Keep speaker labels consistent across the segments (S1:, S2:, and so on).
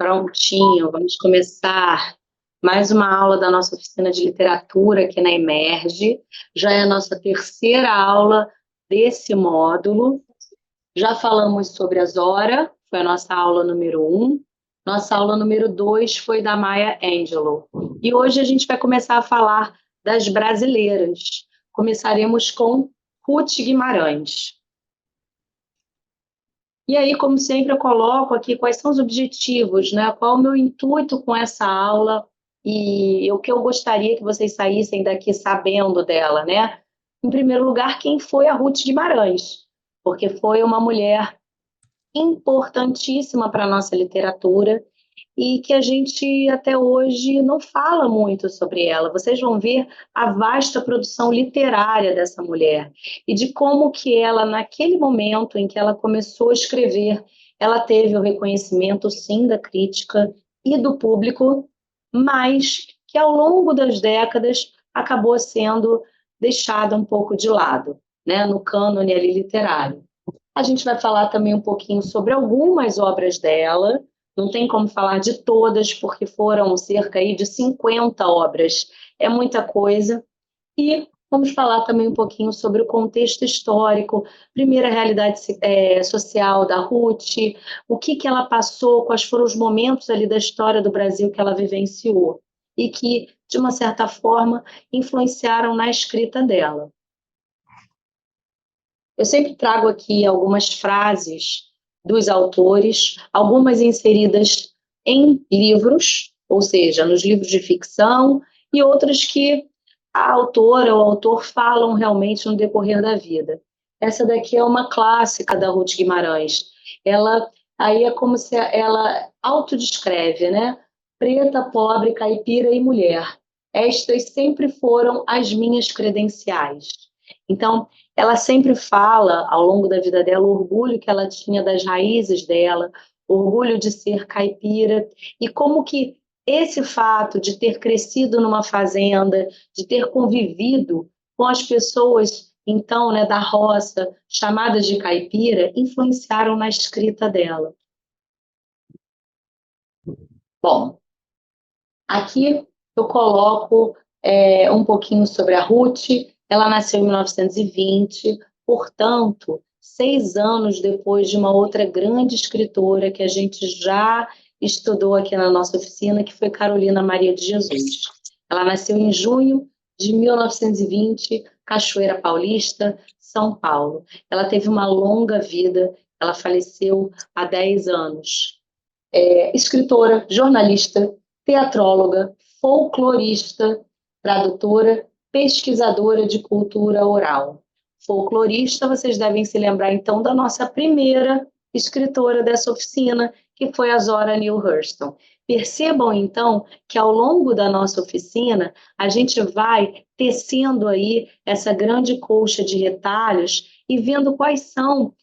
S1: Prontinho, vamos começar mais uma aula da nossa oficina de literatura aqui na Emerge. Já é a nossa terceira aula desse módulo. Já falamos sobre a Zora, foi a nossa aula número 1. Nossa aula número 2 foi da Maya Angelou. E hoje a gente vai começar a falar das brasileiras. Começaremos com Ruth Guimarães. E aí, como sempre, eu coloco aqui quais são os objetivos, né? Qual é o meu intuito com essa aula e o que eu gostaria que vocês saíssem daqui sabendo dela, né? Em primeiro lugar, quem foi a Ruth Guimarães? Porque foi uma mulher importantíssima para a nossa literatura e que a gente até hoje não fala muito sobre ela. Vocês vão ver a vasta produção literária dessa mulher e de como que ela, naquele momento em que ela começou a escrever, ela teve o reconhecimento, sim, da crítica e do público, mas que ao longo das décadas acabou sendo deixada um pouco de lado, né, no cânone ali literário. A gente vai falar também um pouquinho sobre algumas obras dela, não tem como falar de todas, porque foram cerca aí de 50 obras, é muita coisa. E vamos falar também um pouquinho sobre o contexto histórico, primeira realidade social da Ruth, o que ela passou, quais foram os momentos ali da história do Brasil que ela vivenciou e que, de uma certa forma, influenciaram na escrita dela. Eu sempre trago aqui algumas frases dos autores, algumas inseridas em livros, ou seja, nos livros de ficção, e outras que a autora ou o autor falam realmente no decorrer da vida. Essa daqui é uma clássica da Ruth Guimarães. Ela, aí é como se ela autodescreve, né? Preta, pobre, caipira e mulher. Estas sempre foram as minhas credenciais. Então, ela sempre fala, ao longo da vida dela, o orgulho que ela tinha das raízes dela, o orgulho de ser caipira, e como que esse fato de ter crescido numa fazenda, de ter convivido com as pessoas, então, né, da roça, chamadas de caipira, influenciaram na escrita dela. Bom, aqui eu coloco um pouquinho sobre a Ruth. Ela nasceu em 1920, portanto, 6 anos depois de uma outra grande escritora que a gente já estudou aqui na nossa oficina, que foi Carolina Maria de Jesus. Ela nasceu em junho de 1920, Cachoeira Paulista, São Paulo. Ela teve uma longa vida, ela faleceu há 10 anos. Escritora, jornalista, teatróloga, folclorista, tradutora, pesquisadora de cultura oral. Folclorista, vocês devem se lembrar, então, da nossa primeira escritora dessa oficina, que foi a Zora Neale Hurston. Percebam, então, que ao longo da nossa oficina, a gente vai tecendo aí essa grande colcha de retalhos e vendo quais são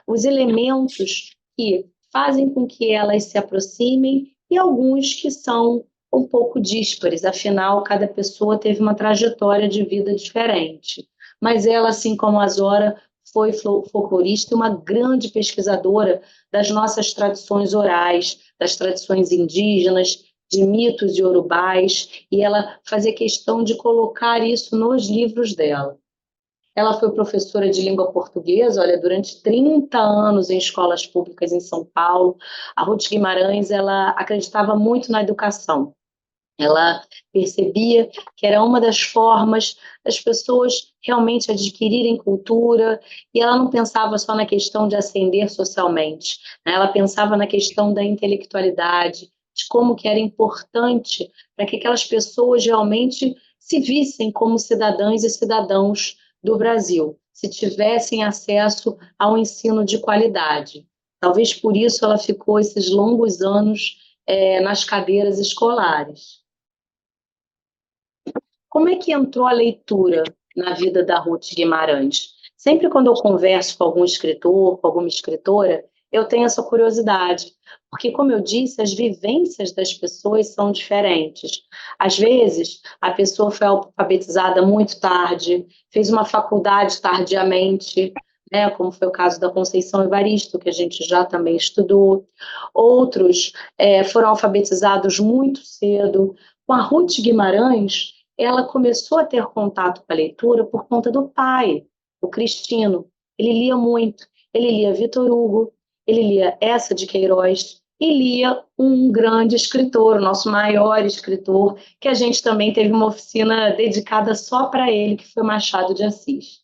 S1: os elementos que fazem com que elas se aproximem e alguns que são um pouco díspares, afinal, cada pessoa teve uma trajetória de vida diferente. Mas ela, assim como a Zora, foi folclorista e uma grande pesquisadora das nossas tradições orais, das tradições indígenas, de mitos iorubais, e ela fazia questão de colocar isso nos livros dela. Ela foi professora de língua portuguesa, olha, durante 30 anos em escolas públicas em São Paulo. A Ruth Guimarães, ela acreditava muito na educação. Ela percebia que era uma das formas das pessoas realmente adquirirem cultura, e ela não pensava só na questão de ascender socialmente, né? Ela pensava na questão da intelectualidade, de como que era importante para que aquelas pessoas realmente se vissem como cidadãs e cidadãos do Brasil, se tivessem acesso ao ensino de qualidade. Talvez por isso ela ficou esses longos anos nas cadeiras escolares. Como é que entrou a leitura na vida da Ruth Guimarães? Sempre quando eu converso com algum escritor, com alguma escritora, eu tenho essa curiosidade, porque, como eu disse, as vivências das pessoas são diferentes. Às vezes, a pessoa foi alfabetizada muito tarde, fez uma faculdade tardiamente, né, como foi o caso da Conceição Evaristo, que a gente já também estudou. Outros foram alfabetizados muito cedo. Com a Ruth Guimarães, ela começou a ter contato com a leitura por conta do pai, o Cristino. Ele lia muito. Ele lia Vitor Hugo, ele lia Eça de Queiroz e lia um grande escritor, o nosso maior escritor, que a gente também teve uma oficina dedicada só para ele, que foi Machado de Assis.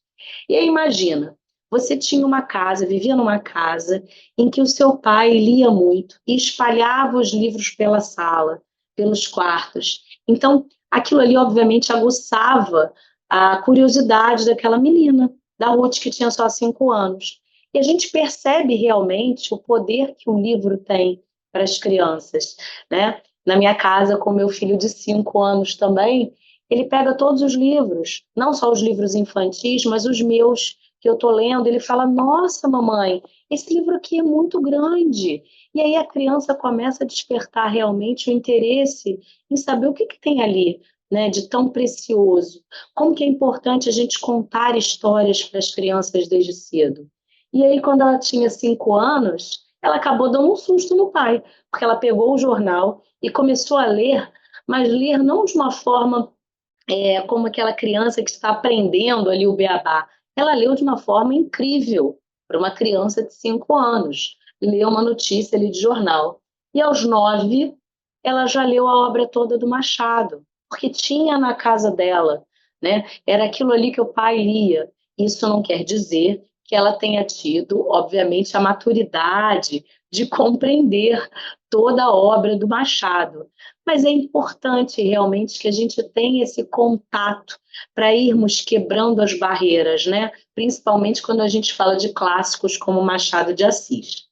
S1: E aí imagina, você tinha uma casa, vivia numa casa em que o seu pai lia muito e espalhava os livros pela sala, pelos quartos. Então, aquilo ali, obviamente, aguçava a curiosidade daquela menina, da Ruth, que tinha só 5 anos. E a gente percebe realmente o poder que um livro tem para as crianças, né? Na minha casa, com meu filho de 5 anos também, ele pega todos os livros, não só os livros infantis, mas os meus que eu estou lendo. Ele fala: Nossa, mamãe, esse livro aqui é muito grande. E aí a criança começa a despertar realmente o interesse em saber o que, que tem ali, né, de tão precioso. Como que é importante a gente contar histórias para as crianças desde cedo. E aí, quando ela tinha 5 anos, ela acabou dando um susto no pai, porque ela pegou o jornal e começou a ler, mas ler não de uma forma como aquela criança que está aprendendo ali o beabá. Ela leu de uma forma incrível para uma criança de 5 anos. Leu uma notícia ali de jornal. E aos 9, ela já leu a obra toda do Machado, porque tinha na casa dela, né? Era aquilo ali que o pai lia. Isso não quer dizer que ela tenha tido, obviamente, a maturidade de compreender toda a obra do Machado, mas é importante realmente que a gente tenha esse contato para irmos quebrando as barreiras, né? Principalmente quando a gente fala de clássicos como Machado de Assis.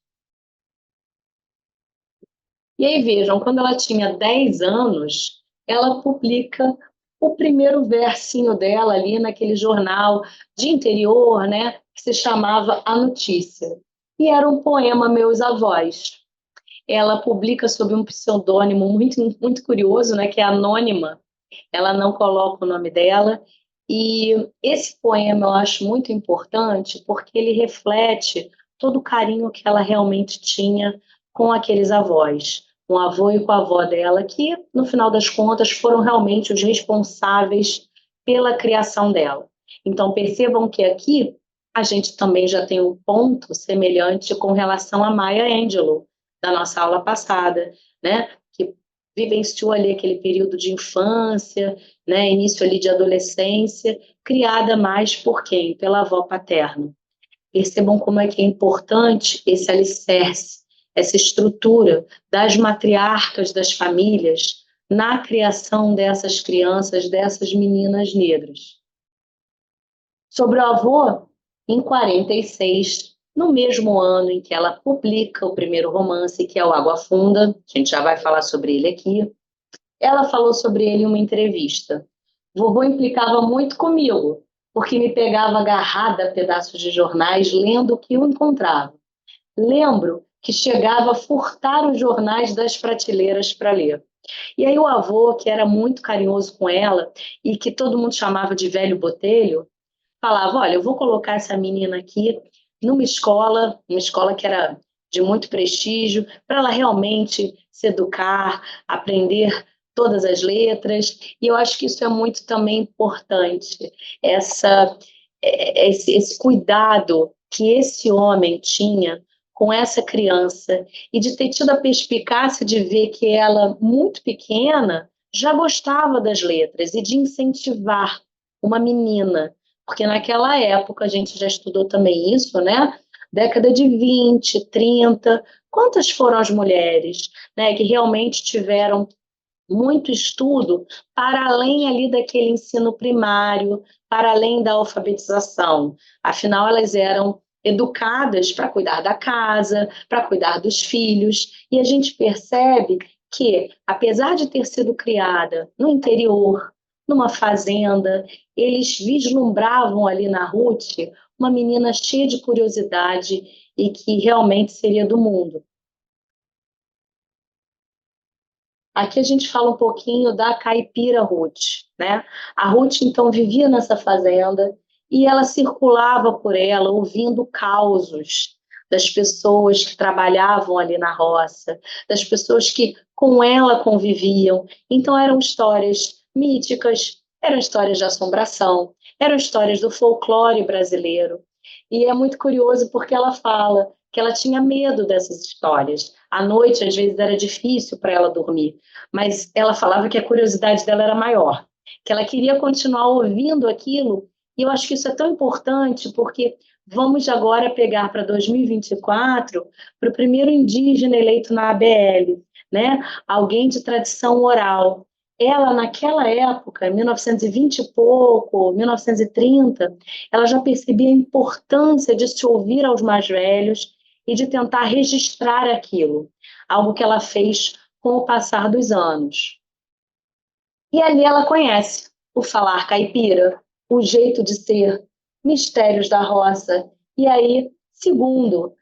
S1: E aí vejam, quando ela tinha 10 anos, ela publica o primeiro versinho dela ali naquele jornal de interior, né? Que se chamava A Notícia. E era um poema Meus Avós. Ela publica sob um pseudônimo muito curioso, né? Que é anônima. Ela não coloca o nome dela. E esse poema eu acho muito importante porque ele reflete todo o carinho que ela realmente tinha com aqueles avós, com o avô e com a avó dela, que no final das contas foram realmente os responsáveis pela criação dela. Então percebam que aqui a gente também já tem um ponto semelhante com relação a Maya Angelou, da nossa aula passada, né? Que vivenciou ali aquele período de infância, né, início ali de adolescência, criada mais por quem? Pela avó paterna. Percebam como é que é importante esse alicerce, essa estrutura das matriarcas das famílias na criação dessas crianças, dessas meninas negras. Sobre o avô, em 46, no mesmo ano em que ela publica o primeiro romance, que é o Água Funda, a gente já vai falar sobre ele aqui, ela falou sobre ele em uma entrevista. Vovô implicava muito comigo, porque me pegava agarrada a pedaços de jornais lendo o que eu encontrava. Lembro que chegava a furtar os jornais das prateleiras para ler. E aí o avô, que era muito carinhoso com ela e que todo mundo chamava de velho botelho, falava: Olha, eu vou colocar essa menina aqui numa escola, uma escola que era de muito prestígio, para ela realmente se educar, aprender todas as letras. E eu acho que isso é muito também importante, essa, esse cuidado que esse homem tinha com essa criança e de ter tido a perspicácia de ver que ela, muito pequena, já gostava das letras e de incentivar uma menina, porque naquela época a gente já estudou também isso, né? Década de 20, 30, quantas foram as mulheres, né, que realmente tiveram muito estudo para além ali daquele ensino primário, para além da alfabetização. Afinal, elas eram educadas para cuidar da casa, para cuidar dos filhos, e a gente percebe que, apesar de ter sido criada no interior, numa fazenda, eles vislumbravam ali na Ruth uma menina cheia de curiosidade e que realmente seria do mundo. Aqui a gente fala um pouquinho da caipira Ruth, né? A Ruth, então, vivia nessa fazenda e ela circulava por ela, ouvindo causos das pessoas que trabalhavam ali na roça, das pessoas que com ela conviviam. Então eram histórias míticas, eram histórias de assombração, eram histórias do folclore brasileiro. E é muito curioso porque ela fala que ela tinha medo dessas histórias. À noite, às vezes, era difícil para ela dormir, mas ela falava que a curiosidade dela era maior, que ela queria continuar ouvindo aquilo. E eu acho que isso é tão importante porque vamos agora pegar para 2024 para o primeiro indígena eleito na ABL, né? Alguém de tradição oral. Ela, naquela época, em 1920 e pouco, 1930, ela já percebia a importância de se ouvir aos mais velhos e de tentar registrar aquilo, algo que ela fez com o passar dos anos. E ali ela conhece o falar caipira, o jeito de ser, mistérios da roça. E aí, segundo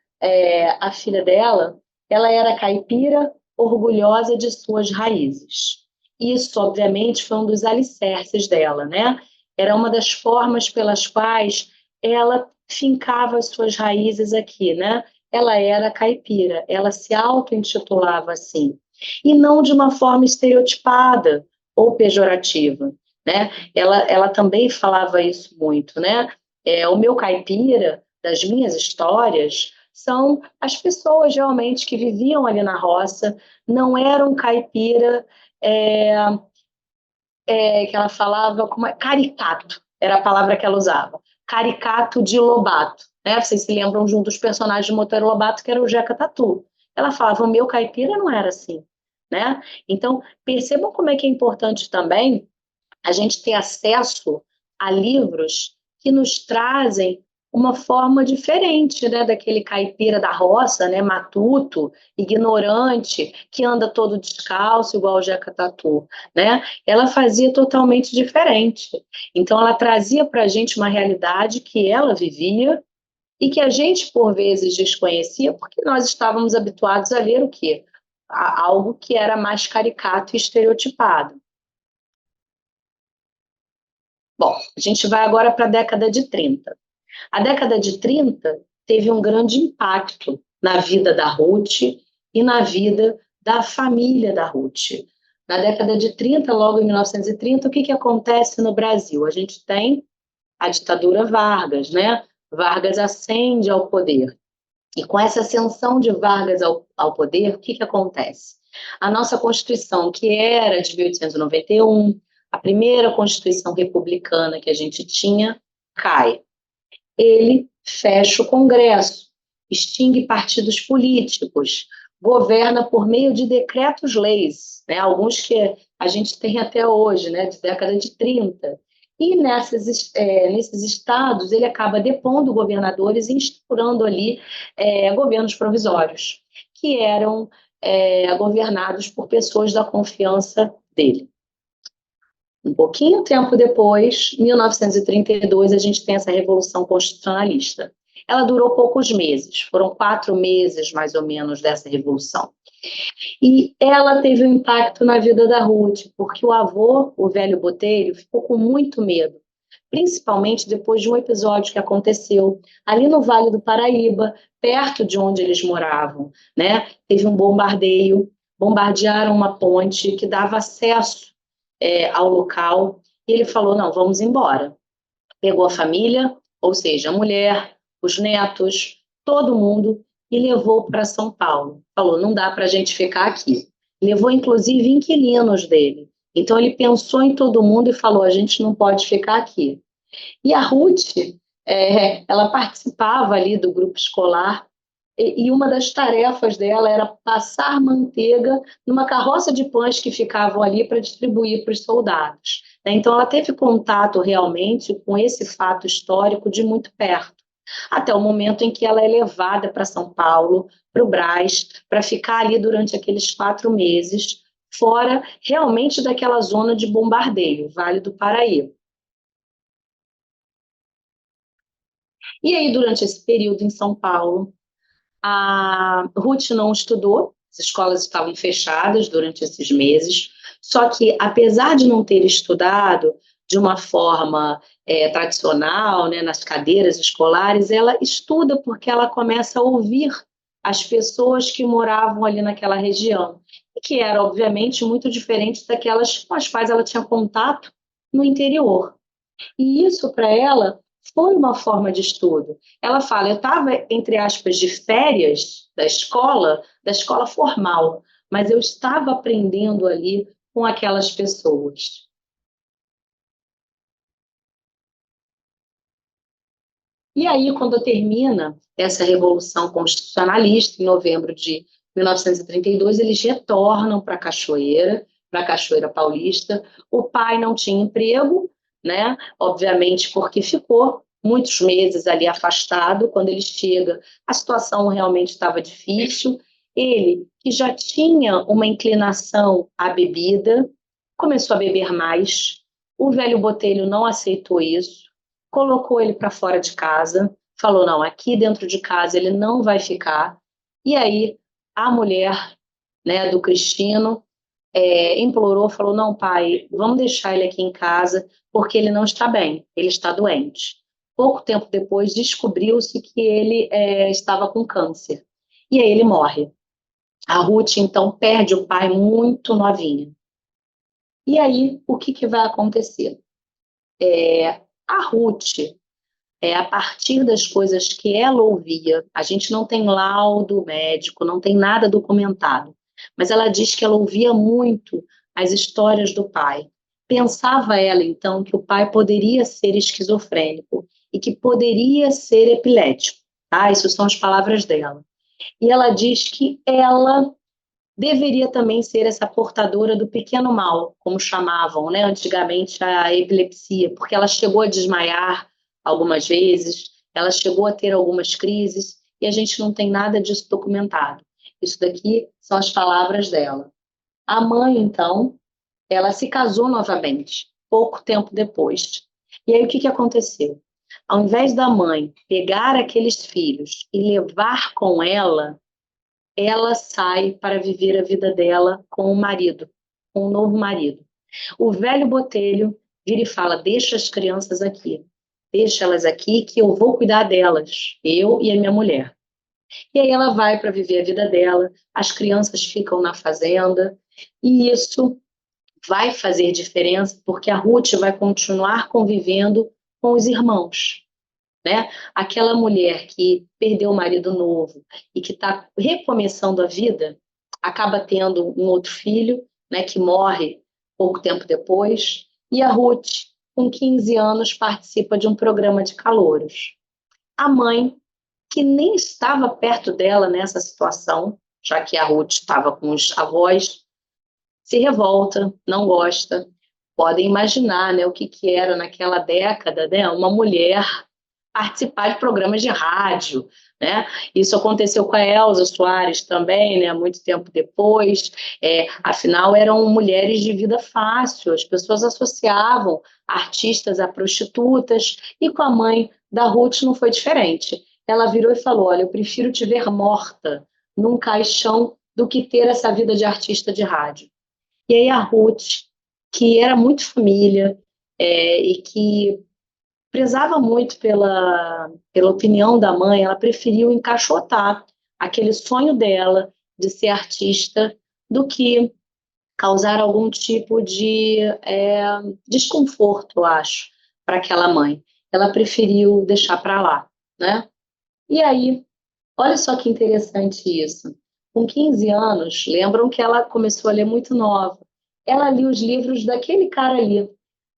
S1: a filha dela, ela era caipira, orgulhosa de suas raízes. Isso, obviamente, foi um dos alicerces dela, né? Era uma das formas pelas quais ela fincava as suas raízes aqui, né? Ela era caipira, ela se auto-intitulava assim. E não de uma forma estereotipada, ou pejorativa, né? Ela também falava isso muito, né? O meu caipira, das minhas histórias, são as pessoas realmente que viviam ali na roça, não eram caipira que ela falava como caricato, era a palavra que ela usava, caricato de Lobato, né? Vocês se lembram de um dos personagens de Monteiro Lobato, que era o Jeca Tatu. Ela falava, o meu caipira não era assim, né? Então, percebam como é que é importante também a gente ter acesso a livros que nos trazem uma forma diferente, né, daquele caipira da roça, né, matuto, ignorante, que anda todo descalço, igual o Jeca Tatu, né? Ela fazia totalmente diferente. Então, ela trazia para a gente uma realidade que ela vivia e que a gente, por vezes, desconhecia, porque nós estávamos habituados a ler o quê? Algo que era mais caricato e estereotipado. Bom, a gente vai agora para a década de 30. A década de 30 teve um grande impacto na vida da Ruth e na vida da família da Ruth. Na década de 30, logo em 1930, o que acontece no Brasil? A gente tem a ditadura Vargas, né? Vargas ascende ao poder. E com essa ascensão de Vargas ao poder, o que acontece? A nossa Constituição, que era de 1891, a primeira Constituição republicana que a gente tinha, cai. Ele fecha o Congresso, extingue partidos políticos, governa por meio de decretos-leis, né? Alguns que a gente tem até hoje, né? De década de 30. E nesses estados, ele acaba depondo governadores e instaurando ali governos provisórios, que eram governados por pessoas da confiança dele. Um pouquinho tempo depois, 1932, a gente tem essa Revolução Constitucionalista. Ela durou poucos meses, foram 4 meses, mais ou menos, dessa Revolução. E ela teve um impacto na vida da Ruth, porque o avô, o velho Botelho, ficou com muito medo, principalmente depois de um episódio que aconteceu ali no Vale do Paraíba, perto de onde eles moravam, né? Teve um bombardeio, bombardearam uma ponte que dava acesso ao local, e ele falou, não, vamos embora. Pegou a família, ou seja, a mulher, os netos, todo mundo, e levou para São Paulo. Falou, não dá para a gente ficar aqui. Levou, inclusive, inquilinos dele. Então, ele pensou em todo mundo e falou, a gente não pode ficar aqui. E a Ruth, ela participava ali do grupo escolar, e uma das tarefas dela era passar manteiga numa carroça de pães que ficavam ali para distribuir para os soldados. Então, ela teve contato realmente com esse fato histórico de muito perto, até o momento em que ela é levada para São Paulo, para o Brás, para ficar ali durante aqueles 4 meses, fora realmente daquela zona de bombardeio, Vale do Paraíba. E aí, durante esse período em São Paulo, a Ruth não estudou, as escolas estavam fechadas durante esses meses, só que, apesar de não ter estudado de uma forma tradicional, né, nas cadeiras escolares, ela estuda porque ela começa a ouvir as pessoas que moravam ali naquela região, e que era, obviamente, muito diferente daquelas com as quais ela tinha contato no interior. E isso, para ela, foi uma forma de estudo. Ela fala, eu estava, entre aspas, de férias da escola formal, mas eu estava aprendendo ali com aquelas pessoas. E aí, quando termina essa Revolução Constitucionalista, em novembro de 1932, eles retornam para a Cachoeira Paulista. O pai não tinha emprego, né? Obviamente, porque ficou muitos meses ali afastado. Quando ele chega, a situação realmente estava difícil. Ele, que já tinha uma inclinação à bebida, começou a beber mais. O velho Botelho não aceitou isso, colocou ele para fora de casa, falou: não, aqui dentro de casa ele não vai ficar. E aí a mulher, né, do Cristino implorou, falou: não, pai, vamos deixar ele aqui em casa, porque ele não está bem, ele está doente. Pouco tempo depois, descobriu-se que ele estava com câncer. E aí ele morre. A Ruth, então, perde o pai muito novinha. E aí, o que vai acontecer? A Ruth, a partir das coisas que ela ouvia, a gente não tem laudo médico, não tem nada documentado, mas ela diz que ela ouvia muito as histórias do pai. Pensava ela, então, que o pai poderia ser esquizofrênico e que poderia ser epilético, tá? Essas são as palavras dela. E ela diz que ela deveria também ser essa portadora do pequeno mal, como chamavam, né, antigamente a epilepsia, porque ela chegou a desmaiar algumas vezes, ela chegou a ter algumas crises, e a gente não tem nada disso documentado. Isso daqui são as palavras dela. A mãe, então, ela se casou novamente, pouco tempo depois. E aí o que aconteceu? Ao invés da mãe pegar aqueles filhos e levar com ela sai para viver a vida dela com o marido, com o novo marido. O velho Botelho vira e fala: deixa as crianças aqui, deixa elas aqui que eu vou cuidar delas, eu e a minha mulher. E aí ela vai para viver a vida dela, as crianças ficam na fazenda, e isso vai fazer diferença porque a Ruth vai continuar convivendo com os irmãos, né? Aquela mulher que perdeu o marido novo e que está recomeçando a vida, acaba tendo um outro filho, né, que morre pouco tempo depois, e a Ruth, com 15 anos, participa de um programa de calouros. A mãe, que nem estava perto dela nessa situação, já que a Ruth estava com os avós, se revolta, não gosta. Podem imaginar, né, o que era naquela década, né, uma mulher participar de programas de rádio, né? Isso aconteceu com a Elza Soares também, né? Muito tempo depois. Afinal, eram mulheres de vida fácil, as pessoas associavam artistas a prostitutas, e com a mãe da Ruth não foi diferente. Ela virou e falou: olha, eu prefiro te ver morta num caixão do que ter essa vida de artista de rádio. E aí a Ruth, que era muito família, e que prezava muito pela opinião da mãe, ela preferiu encaixotar aquele sonho dela de ser artista do que causar algum tipo de desconforto, eu acho, para aquela mãe. Ela preferiu deixar para lá, né? E aí, olha só que interessante isso. Com 15 anos, lembram que ela começou a ler muito nova. Ela lia os livros daquele cara ali,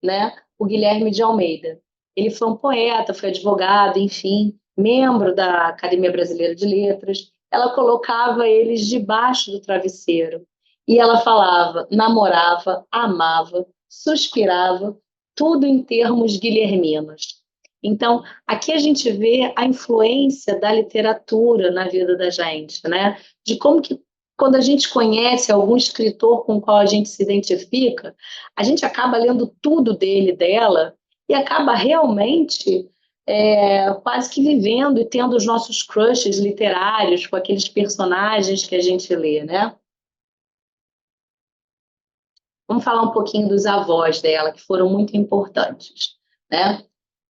S1: né? O Guilherme de Almeida. Ele foi um poeta, foi advogado, enfim, membro da Academia Brasileira de Letras. Ela colocava eles debaixo do travesseiro e ela falava, namorava, amava, suspirava, tudo em termos guilherminos. Então, aqui a gente vê a influência da literatura na vida da gente, né? De como que, quando a gente conhece algum escritor com o qual a gente se identifica, a gente acaba lendo tudo dele, dela, e acaba realmente quase que vivendo e tendo os nossos crushes literários com aqueles personagens que a gente lê, né? Vamos falar um pouquinho dos avós dela, que foram muito importantes, né?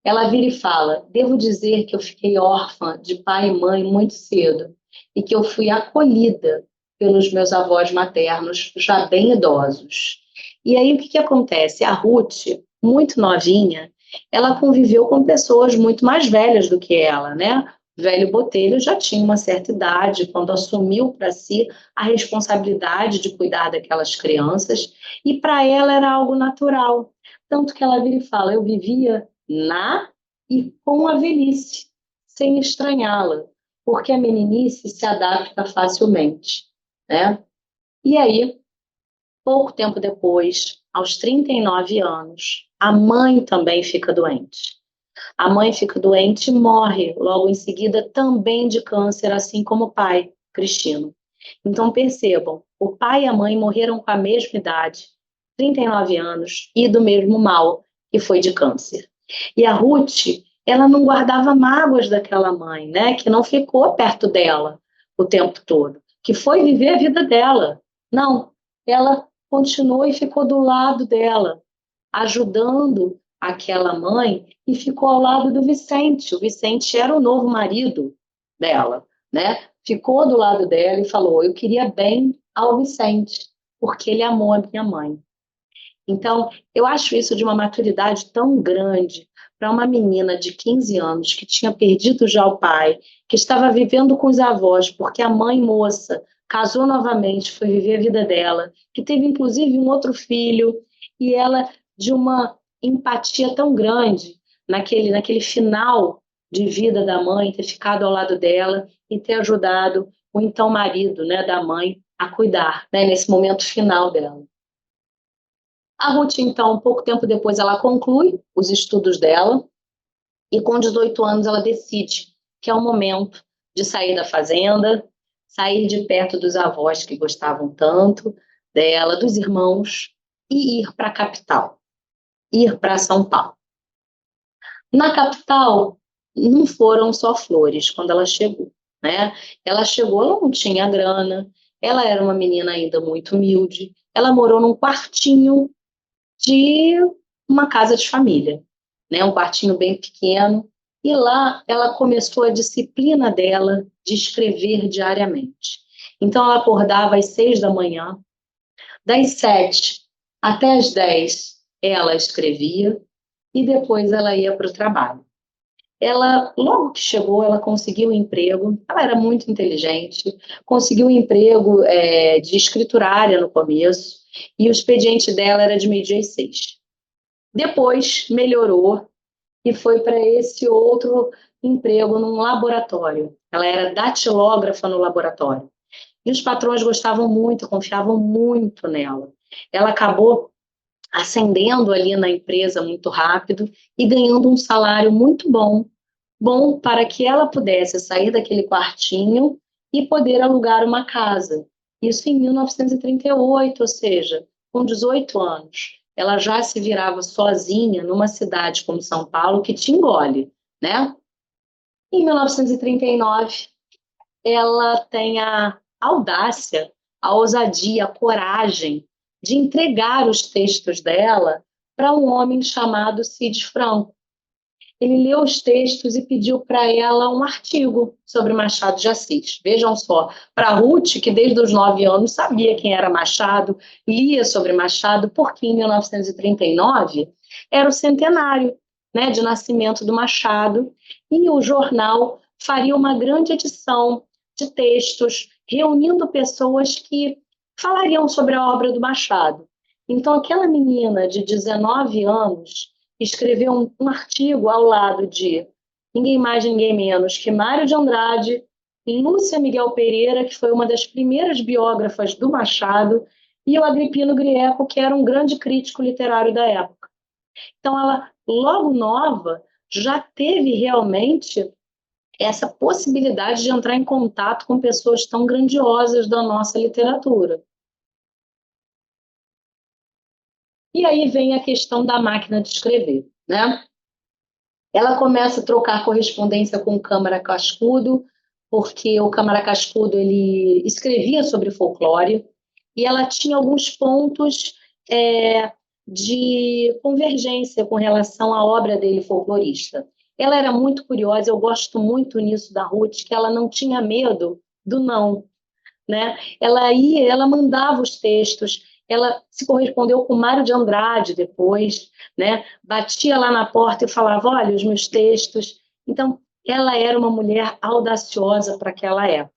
S1: Ela vira e fala: devo dizer que eu fiquei órfã de pai e mãe muito cedo e que eu fui acolhida pelos meus avós maternos, já bem idosos. E aí o que acontece? A Ruth, muito novinha, ela conviveu com pessoas muito mais velhas do que ela, né? O velho Botelho já tinha uma certa idade quando assumiu para si a responsabilidade de cuidar daquelas crianças, e para ela era algo natural. Tanto que ela vira e fala: eu vivia na e com a velhice, sem estranhá-la, porque a meninice se adapta facilmente, né? E aí, pouco tempo depois, aos 39 anos, a mãe também fica doente. A mãe fica doente e morre logo em seguida também de câncer, assim como o pai, Cristino. Então percebam, o pai e a mãe morreram com a mesma idade, 39 anos, e do mesmo mal, que foi de câncer. E a Ruth, ela não guardava mágoas daquela mãe, né, que não ficou perto dela o tempo todo, que foi viver a vida dela. Não, ela continuou e ficou do lado dela, ajudando aquela mãe, e ficou ao lado do Vicente. O Vicente era o novo marido dela, né? Ficou do lado dela e falou: eu queria bem ao Vicente, porque ele amou a minha mãe. Então, eu acho isso de uma maturidade tão grande para uma menina de 15 anos que tinha perdido já o pai, que estava vivendo com os avós, porque a mãe moça casou novamente, foi viver a vida dela, que teve inclusive um outro filho, e ela de uma empatia tão grande naquele final de vida da mãe, ter ficado ao lado dela e ter ajudado o então marido, né, da mãe a cuidar, né, nesse momento final dela. A Ruth, então, pouco tempo depois, ela conclui os estudos dela e com 18 anos ela decide que é o momento de sair da fazenda, sair de perto dos avós que gostavam tanto dela, dos irmãos, e ir para a capital, ir para São Paulo. Na capital, não foram só flores quando ela chegou, né? Ela chegou, ela não tinha grana, ela era uma menina ainda muito humilde, ela morou num quartinho de uma casa de família, né? Um quartinho bem pequeno. E lá ela começou a disciplina dela de escrever diariamente. Então ela acordava às 6 da manhã, das 7 até às 10 ela escrevia e depois ela ia para o trabalho. Ela, logo que chegou, ela conseguiu um emprego, ela era muito inteligente, conseguiu um emprego de escriturária no começo, e o expediente dela era de meio-dia às 6. Depois melhorou e foi para esse outro emprego num laboratório. Ela era datilógrafa no laboratório. E os patrões gostavam muito, confiavam muito nela. Ela acabou ascendendo ali na empresa muito rápido e ganhando um salário muito bom, bom para que ela pudesse sair daquele quartinho e poder alugar uma casa. Isso em 1938, ou seja, com 18 anos. Ela já se virava sozinha numa cidade como São Paulo, que te engole, né? Em 1939, ela tem a audácia, a ousadia, a coragem de entregar os textos dela para um homem chamado Cid Franco. Ele leu os textos e pediu para ela um artigo sobre Machado de Assis. Vejam só, para Ruth, que desde os 9 anos sabia quem era Machado, lia sobre Machado, porque em 1939 era o centenário, né, de nascimento do Machado, e o jornal faria uma grande edição de textos, reunindo pessoas que falariam sobre a obra do Machado. Então, aquela menina de 19 anos escreveu um artigo ao lado de ninguém mais, ninguém menos que Mário de Andrade, Lúcia Miguel Pereira, que foi uma das primeiras biógrafas do Machado, e o Agripino Grieco, que era um grande crítico literário da época. Então, ela, logo nova, já teve realmente essa possibilidade de entrar em contato com pessoas tão grandiosas da nossa literatura. E aí vem a questão da máquina de escrever, né? Ela começa a trocar correspondência com o Câmara Cascudo, porque o Câmara Cascudo ele escrevia sobre folclore, e ela tinha alguns pontos de convergência com relação à obra dele folclorista. Ela era muito curiosa, eu gosto muito nisso da Ruth, que ela não tinha medo do não, né? Ela mandava os textos, ela se correspondeu com Mário de Andrade depois, né? Batia lá na porta e falava, olha, os meus textos. Então, ela era uma mulher audaciosa para aquela época.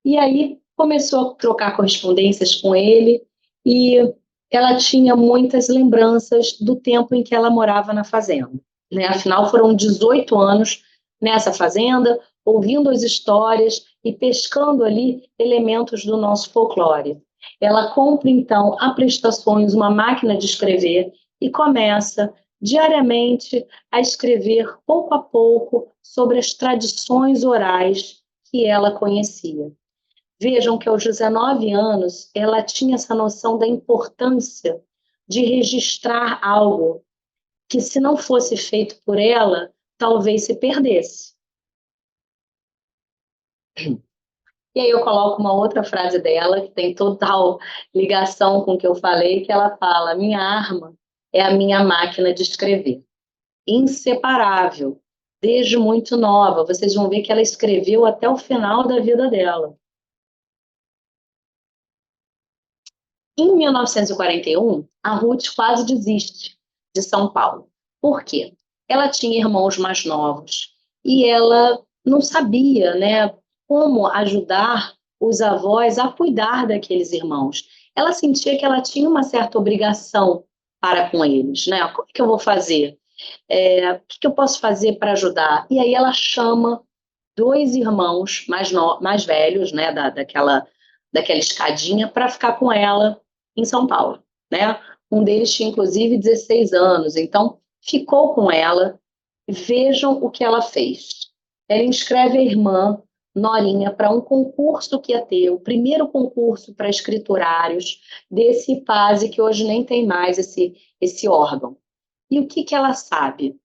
S1: E aí começou a trocar correspondências com ele e ela tinha muitas lembranças do tempo em que ela morava na fazenda, né? Afinal, foram 18 anos nessa fazenda, ouvindo as histórias e pescando ali elementos do nosso folclore. Ela compra, então, a prestações uma máquina de escrever e começa diariamente a escrever pouco a pouco sobre as tradições orais que ela conhecia. Vejam que aos 19 anos ela tinha essa noção da importância de registrar algo que, se não fosse feito por ela, talvez se perdesse. E aí eu coloco uma outra frase dela, que tem total ligação com o que eu falei, que ela fala: minha arma é a minha máquina de escrever. Inseparável, desde muito nova. Vocês vão ver que ela escreveu até o final da vida dela. Em 1941, a Ruth quase desiste de São Paulo. Por quê? Ela tinha irmãos mais novos e ela não sabia, né, como ajudar os avós a cuidar daqueles irmãos. Ela sentia que ela tinha uma certa obrigação para com eles, né? Como é que eu vou fazer? O que eu posso fazer para ajudar? E aí ela chama dois irmãos mais velhos, né, daquela escadinha, para ficar com ela em São Paulo, né? Um deles tinha, inclusive, 16 anos, então ficou com ela. Vejam o que ela fez. Ela inscreve a irmã Norinha para um concurso que ia ter, o primeiro concurso para escriturários desse IPASE, que hoje nem tem mais esse órgão. E o que ela sabe?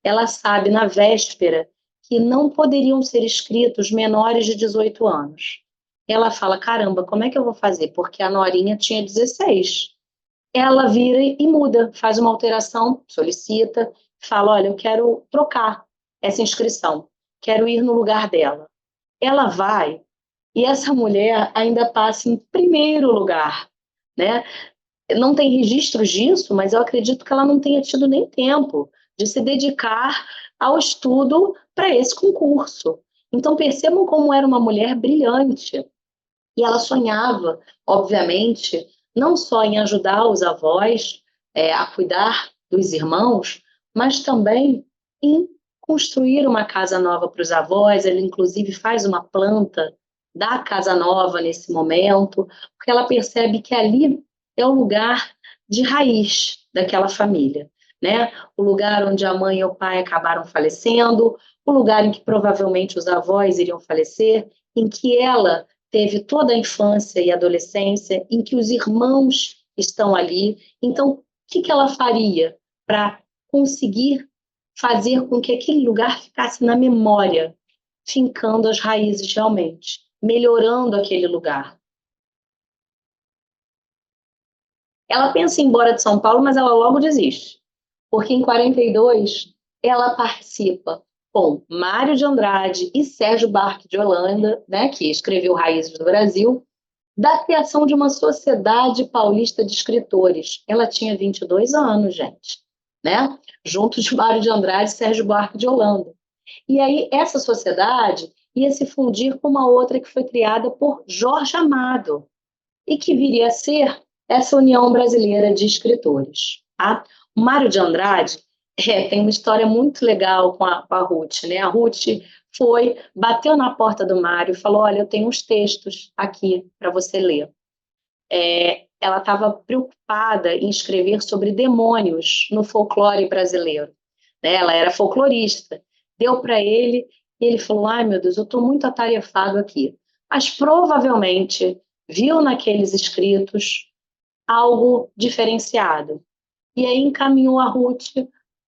S1: Ela sabe, na véspera, que não poderiam ser inscritos menores de 18 anos. Ela fala, caramba, como é que eu vou fazer? Porque a Norinha tinha 16. Ela vira e muda, faz uma alteração, solicita, fala, olha, eu quero trocar essa inscrição, quero ir no lugar dela. Ela vai e essa mulher ainda passa em primeiro lugar, né? Não tem registros disso, mas eu acredito que ela não tenha tido nem tempo de se dedicar ao estudo para esse concurso. Então percebam como era uma mulher brilhante. E ela sonhava, obviamente, não só em ajudar os avós a cuidar dos irmãos, mas também em construir uma casa nova para os avós. Ela, inclusive, faz uma planta da casa nova nesse momento, porque ela percebe que ali é o lugar de raiz daquela família, né? O lugar onde a mãe e o pai acabaram falecendo, o lugar em que provavelmente os avós iriam falecer, em que ela teve toda a infância e adolescência, em que os irmãos estão ali. Então, o que ela faria para conseguir fazer com que aquele lugar ficasse na memória, fincando as raízes realmente, melhorando aquele lugar? Ela pensa em ir embora de São Paulo, mas ela logo desiste, porque em 42 ela participa com Mário de Andrade e Sérgio Buarque de Holanda, né, que escreveu Raízes do Brasil, da criação de uma sociedade paulista de escritores. Ela tinha 22 anos, gente, né? Junto de Mário de Andrade e Sérgio Buarque de Holanda. E aí essa sociedade ia se fundir com uma outra que foi criada por Jorge Amado e que viria a ser essa União Brasileira de Escritores. Tá? O Mário de Andrade tem uma história muito legal com a Ruth, né? A Ruth bateu na porta do Mário e falou, olha, eu tenho uns textos aqui para você ler. Ela estava preocupada em escrever sobre demônios no folclore brasileiro, né? Ela era folclorista. Deu para ele e ele falou, ai meu Deus, eu estou muito atarefado aqui. Mas provavelmente viu naqueles escritos algo diferenciado. E aí encaminhou a Ruth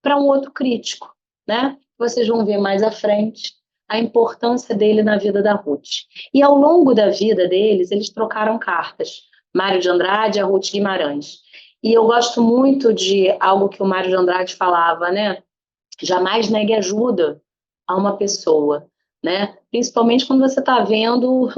S1: para um outro crítico, né? Vocês vão ver mais à frente a importância dele na vida da Ruth. E ao longo da vida deles, eles trocaram cartas. Mário de Andrade e a Ruth Guimarães. E eu gosto muito de algo que o Mário de Andrade falava, né? Jamais negue ajuda a uma pessoa, né? Principalmente quando você está vendo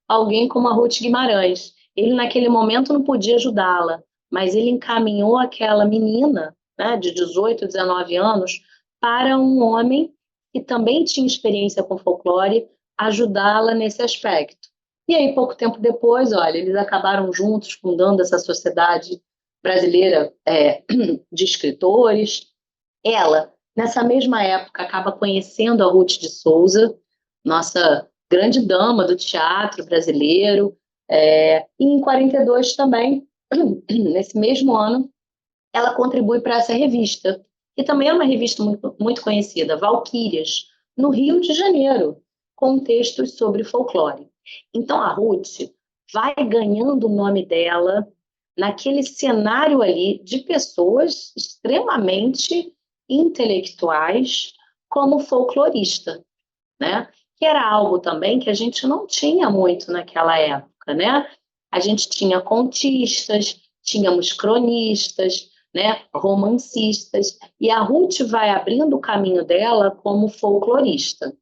S1: alguém como a Ruth Guimarães. Ele, naquele momento, não podia ajudá-la, mas ele encaminhou aquela menina, né, de 18, 19 anos, para um homem que também tinha experiência com folclore, ajudá-la nesse aspecto. E aí, pouco tempo depois, olha, eles acabaram juntos fundando essa sociedade brasileira, de escritores. Ela, nessa mesma época, acaba conhecendo a Ruth de Souza, nossa grande dama do teatro brasileiro, e em 42 também, nesse mesmo ano, ela contribui para essa revista, que também é uma revista muito, muito conhecida, Valquírias, no Rio de Janeiro, com textos sobre folclore. Então a Ruth vai ganhando o nome dela naquele cenário ali de pessoas extremamente intelectuais como folclorista, né? Que era algo também que a gente não tinha muito naquela época, né? A gente tinha contistas, tínhamos cronistas, né? Romancistas, e a Ruth vai abrindo o caminho dela como folclorista.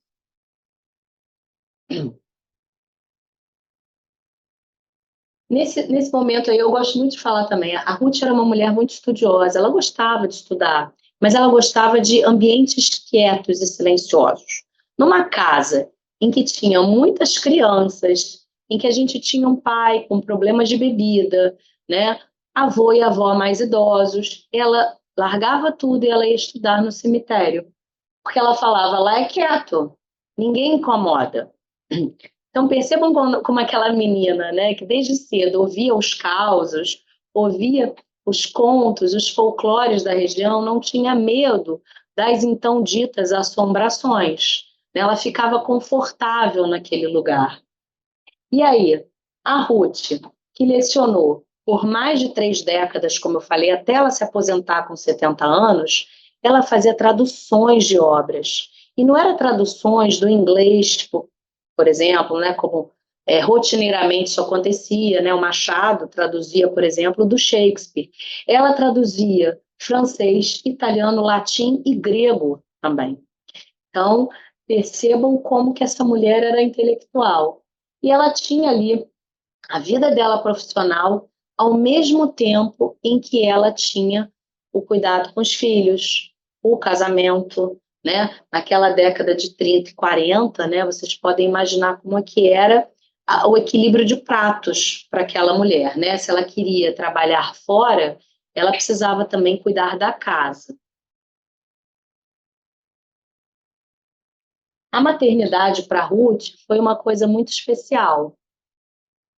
S1: Nesse momento aí, eu gosto muito de falar também. A Ruth era uma mulher muito estudiosa, ela gostava de estudar, mas ela gostava de ambientes quietos e silenciosos. Numa casa em que tinha muitas crianças, em que a gente tinha um pai com problemas de bebida, né? Avô e avó mais idosos, ela largava tudo e ela ia estudar no cemitério, porque ela falava, lá é quieto, ninguém incomoda. Então percebam como aquela menina, né, que desde cedo ouvia os causos, ouvia os contos, os folclores da região, não tinha medo das então ditas assombrações, né? Ela ficava confortável naquele lugar. E aí, a Ruth, que lecionou por mais de 3 décadas, como eu falei, até ela se aposentar com 70 anos, ela fazia traduções de obras. E não era traduções do inglês, tipo, por exemplo, né, como rotineiramente isso acontecia, né? O Machado traduzia, por exemplo, do Shakespeare. Ela traduzia francês, italiano, latim e grego também. Então, percebam como que essa mulher era intelectual. E ela tinha ali a vida dela profissional ao mesmo tempo em que ela tinha o cuidado com os filhos, o casamento, né? Naquela década de 30 e 40, né? Vocês podem imaginar como é que era o equilíbrio de pratos para aquela mulher, né? Se ela queria trabalhar fora, ela precisava também cuidar da casa. A maternidade para Ruth foi uma coisa muito especial.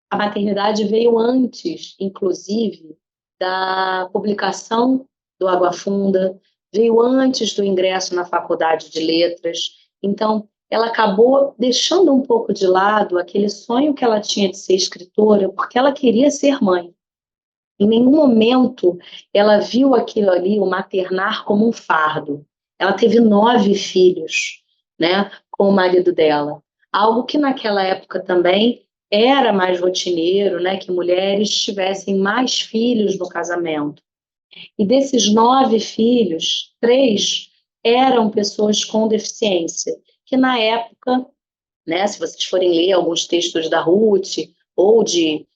S1: A maternidade veio antes, inclusive, da publicação do Água Funda, veio antes do ingresso na faculdade de letras. Então, ela acabou deixando um pouco de lado aquele sonho que ela tinha de ser escritora, porque ela queria ser mãe. Em nenhum momento ela viu aquilo ali, o maternar, como um fardo. Ela teve 9 filhos, né, com o marido dela. Algo que naquela época também era mais rotineiro, né, que mulheres tivessem mais filhos no casamento. E desses 9 filhos, 3 eram pessoas com deficiência, que na época, né, se vocês forem ler alguns textos da Ruth ou de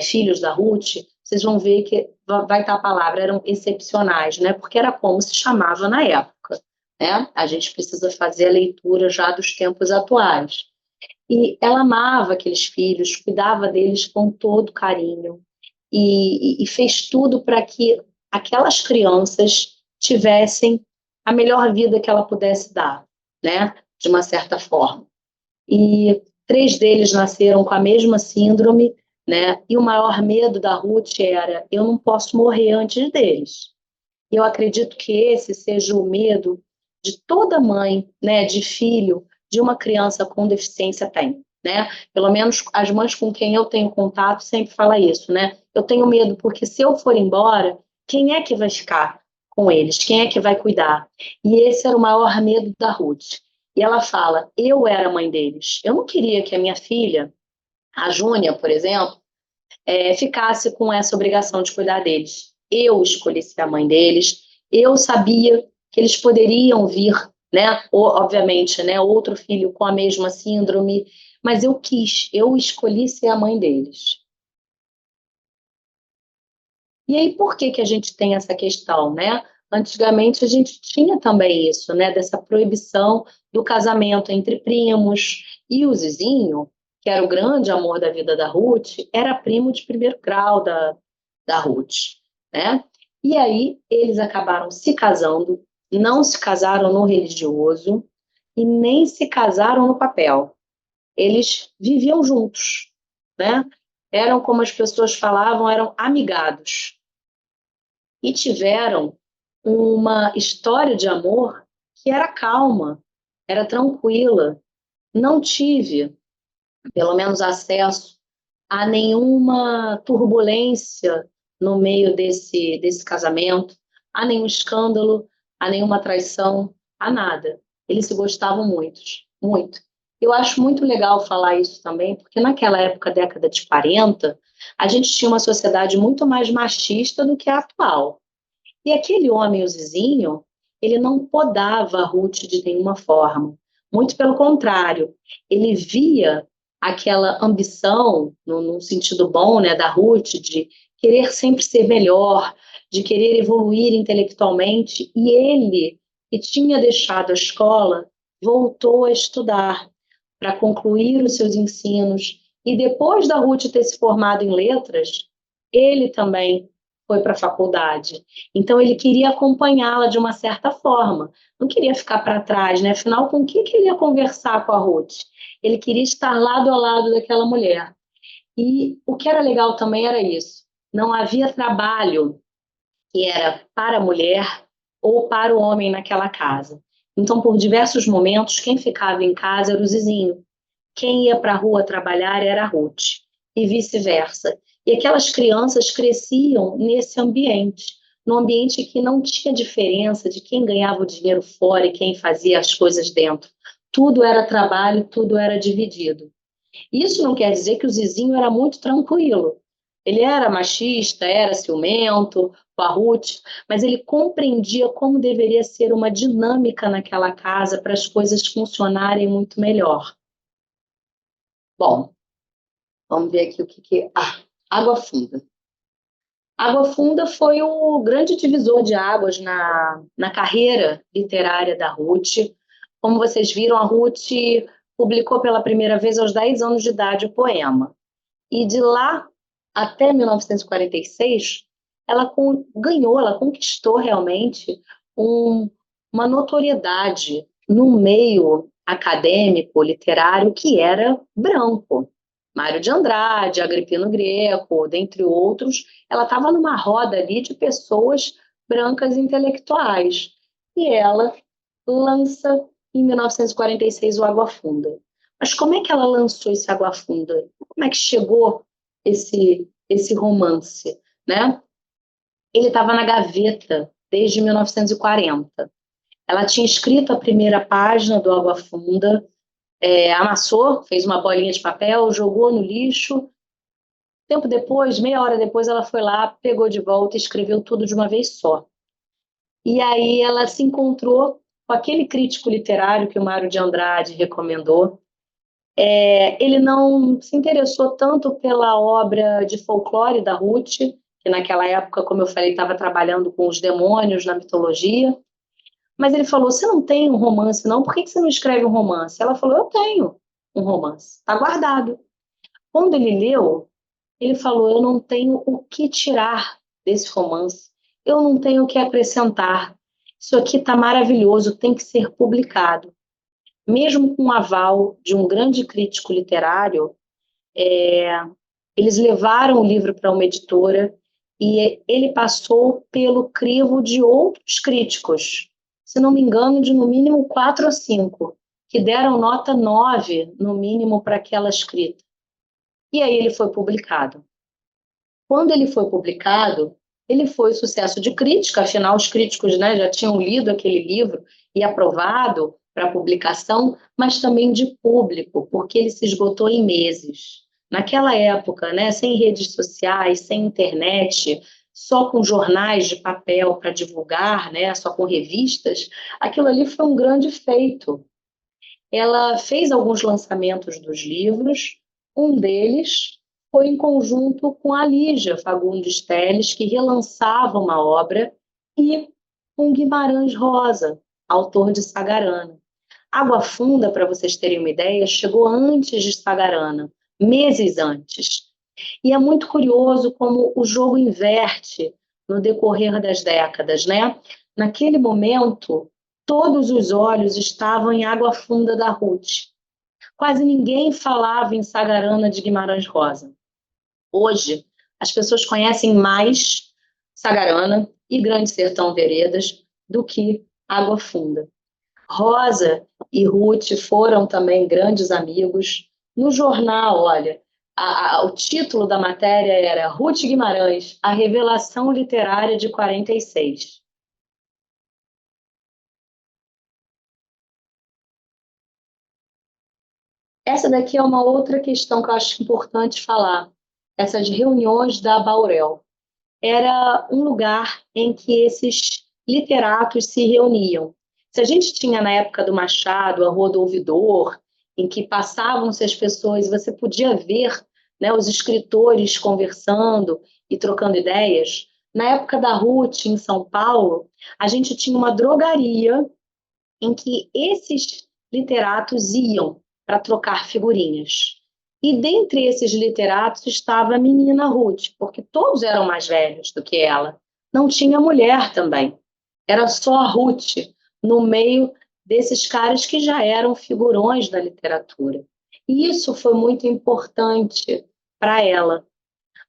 S1: filhos da Ruth, vocês vão ver que vai estar a palavra, eram excepcionais, né, porque era como se chamava na época. Né? A gente precisa fazer a leitura já dos tempos atuais. E ela amava aqueles filhos, cuidava deles com todo carinho e fez tudo para que aquelas crianças tivessem a melhor vida que ela pudesse dar, né? De uma certa forma. E 3 deles nasceram com a mesma síndrome, né? E o maior medo da Ruth era: eu não posso morrer antes deles. E eu acredito que esse seja o medo de toda mãe, né, de filho, de uma criança com deficiência tem, né? Pelo menos as mães com quem eu tenho contato sempre fala isso, né? Eu tenho medo porque se eu for embora, quem é que vai ficar com eles? Quem é que vai cuidar? E esse era o maior medo da Ruth. E ela fala: eu era a mãe deles. Eu não queria que a minha filha, a Júnia, por exemplo, ficasse com essa obrigação de cuidar deles. eu escolhi ser a mãe deles, eu sabia que eles poderiam vir, né, obviamente, né, outro filho com a mesma síndrome, mas eu escolhi ser a mãe deles. E aí, por que que a gente tem essa questão, né? Antigamente a gente tinha também isso, né? Dessa proibição do casamento entre primos. E o Zizinho, que era o grande amor da vida da Ruth, era primo de primeiro grau da Ruth, né? E aí eles acabaram se casando, não se casaram no religioso e nem se casaram no papel. Eles viviam juntos, né? Eram, como as pessoas falavam, eram amigados e tiveram uma história de amor que era calma, era tranquila. Não tive, pelo menos, acesso a nenhuma turbulência no meio desse casamento, a nenhum escândalo, a nenhuma traição, a nada. Eles se gostavam muito, muito. Eu acho muito legal falar isso também, porque naquela época, década de 40, a gente tinha uma sociedade muito mais machista do que a atual. E aquele homem, o Zizinho, ele não podava a Ruth de nenhuma forma. Muito pelo contrário, ele via aquela ambição, no sentido bom, né, da Ruth, de querer sempre ser melhor, de querer evoluir intelectualmente, e ele, que tinha deixado a escola, voltou a estudar para concluir os seus ensinos. E depois da Ruth ter se formado em letras, ele também foi para a faculdade. Então, ele queria acompanhá-la de uma certa forma, não queria ficar para trás, né? Afinal, com o que ele ia conversar com a Ruth? Ele queria estar lado a lado daquela mulher. E o que era legal também era isso: não havia trabalho que era para a mulher ou para o homem naquela casa. Então, por diversos momentos, quem ficava em casa era o Zizinho. Quem ia para a rua trabalhar era a Ruth, e vice-versa. E aquelas crianças cresciam nesse ambiente, num ambiente que não tinha diferença de quem ganhava o dinheiro fora e quem fazia as coisas dentro. Tudo era trabalho, tudo era dividido. Isso não quer dizer que o Zizinho era muito tranquilo. Ele era machista, era ciumento, com a Ruth, mas ele compreendia como deveria ser uma dinâmica naquela casa para as coisas funcionarem muito melhor. Bom, vamos ver aqui o que. Água Funda. Água Funda foi o grande divisor de águas na carreira literária da Ruth. Como vocês viram, a Ruth publicou pela primeira vez aos 10 anos de idade o poema. E de lá até 1946, ela ganhou, ela conquistou realmente uma notoriedade no meio acadêmico, literário, que era branco. Mário de Andrade, Agripino Greco, dentre outros, ela estava numa roda ali de pessoas brancas intelectuais. E ela lança, em 1946, o Água Funda. Mas como é que ela lançou esse Água Funda? Como é que chegou esse romance, né? Ele estava na gaveta desde 1940. Ela tinha escrito a primeira página do Água Funda, amassou, fez uma bolinha de papel, jogou no lixo. Tempo depois, meia hora depois, ela foi lá, pegou de volta e escreveu tudo de uma vez só. E aí ela se encontrou com aquele crítico literário que o Mário de Andrade recomendou. Ele não se interessou tanto pela obra de folclore da Ruth, que naquela época, como eu falei, estava trabalhando com os demônios na mitologia, mas ele falou: você não tem um romance, não? Por que você não escreve um romance? Ela falou: eu tenho um romance, está guardado. Quando ele leu, ele falou: eu não tenho o que tirar desse romance, eu não tenho o que acrescentar. Isso aqui está maravilhoso, tem que ser publicado. Mesmo com o aval de um grande crítico literário, eles levaram o livro para uma editora e ele passou pelo crivo de outros críticos, se não me engano, de no mínimo 4 ou 5, que deram nota 9, no mínimo, para aquela escrita. E aí ele foi publicado. Quando ele foi publicado, ele foi sucesso de crítica, afinal os críticos, né, já tinham lido aquele livro e aprovado para publicação, mas também de público, porque ele se esgotou em meses. Naquela época, né, sem redes sociais, sem internet, só com jornais de papel para divulgar, né, só com revistas, aquilo ali foi um grande feito. Ela fez alguns lançamentos dos livros, um deles foi em conjunto com a Lígia Fagundes Telles, que relançava uma obra, e com Guimarães Rosa, autor de Sagarana. Água Funda, para vocês terem uma ideia, chegou antes de Sagarana, meses antes. E é muito curioso como o jogo inverte no decorrer das décadas, né? Naquele momento, todos os olhos estavam em Água Funda da Ruth. Quase ninguém falava em Sagarana de Guimarães Rosa. Hoje, as pessoas conhecem mais Sagarana e Grande Sertão Veredas do que Água Funda. Rosa e Ruth foram também grandes amigos. No jornal, olha, o título da matéria era Ruth Guimarães, a revelação literária de 46. Essa daqui é uma outra questão que eu acho importante falar, essa de reuniões da Baurel. Era um lugar em que esses literatos se reuniam. Se a gente tinha na época do Machado a Rua do Ouvidor, em que passavam-se as pessoas, você podia ver, né, os escritores conversando e trocando ideias. Na época da Ruth, em São Paulo, a gente tinha uma drogaria em que esses literatos iam para trocar figurinhas. E dentre esses literatos estava a menina Ruth, porque todos eram mais velhos do que ela. Não tinha mulher também. Era só a Ruth no meio desses caras que já eram figurões da literatura. E isso foi muito importante para ela,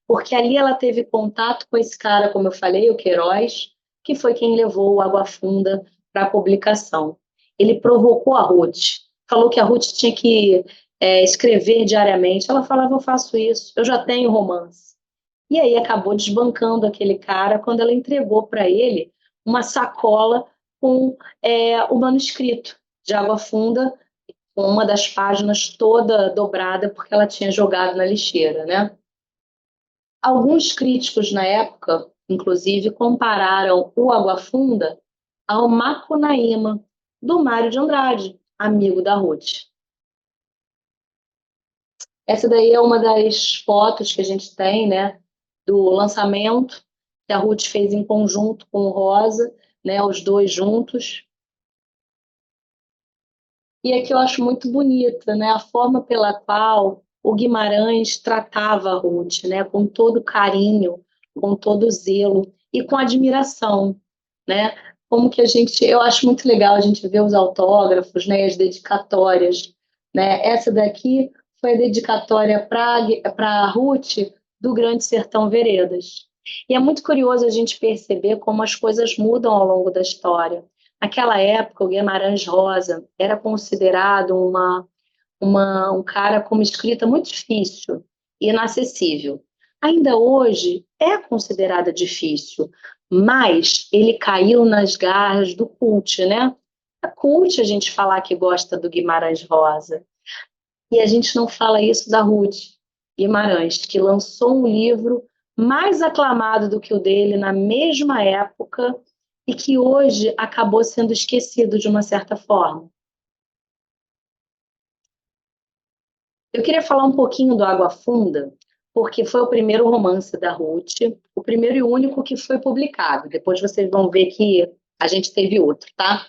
S1: porque ali ela teve contato com esse cara, como eu falei, o Queiroz, que foi quem levou o Água Funda para a publicação. Ele provocou a Ruth, falou que a Ruth tinha que escrever diariamente. Ela falava, eu faço isso, eu já tenho romance. E aí acabou desbancando aquele cara quando ela entregou para ele uma sacola com o manuscrito de Água Funda, com uma das páginas toda dobrada, porque ela tinha jogado na lixeira, né? Alguns críticos na época, inclusive, compararam o Água Funda ao Macunaíma, do Mário de Andrade, amigo da Ruth. Essa daí é uma das fotos que a gente tem, né, do lançamento que a Ruth fez em conjunto com o Rosa, né, os dois juntos. E aqui eu acho muito bonita, né, a forma pela qual o Guimarães tratava a Ruth, né, com todo carinho, com todo zelo e com admiração, né? Como que a gente, eu acho muito legal a gente ver os autógrafos, né, as dedicatórias, né? Essa daqui foi a dedicatória para a Ruth do Grande Sertão Veredas. E é muito curioso a gente perceber como as coisas mudam ao longo da história. Naquela época, o Guimarães Rosa era considerado um cara com uma escrita muito difícil e inacessível. Ainda hoje é considerada difícil, mas ele caiu nas garras do cult, né? É cult a gente falar que gosta do Guimarães Rosa. E a gente não fala isso da Ruth Guimarães, que lançou um livro mais aclamado do que o dele na mesma época e que hoje acabou sendo esquecido de uma certa forma. Eu queria falar um pouquinho do Água Funda, porque foi o primeiro romance da Ruth, o primeiro e único que foi publicado. Depois vocês vão ver que a gente teve outro, tá?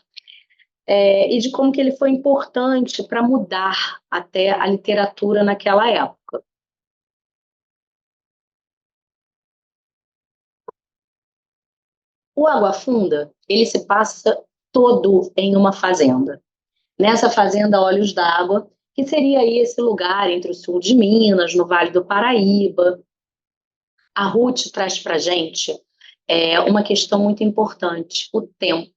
S1: E de como que ele foi importante para mudar até a literatura naquela época. O Água Funda, ele se passa todo em uma fazenda. Nessa fazenda Olhos d'Água, que seria aí esse lugar entre o sul de Minas, no Vale do Paraíba. A Ruth traz para a gente uma questão muito importante, o tempo.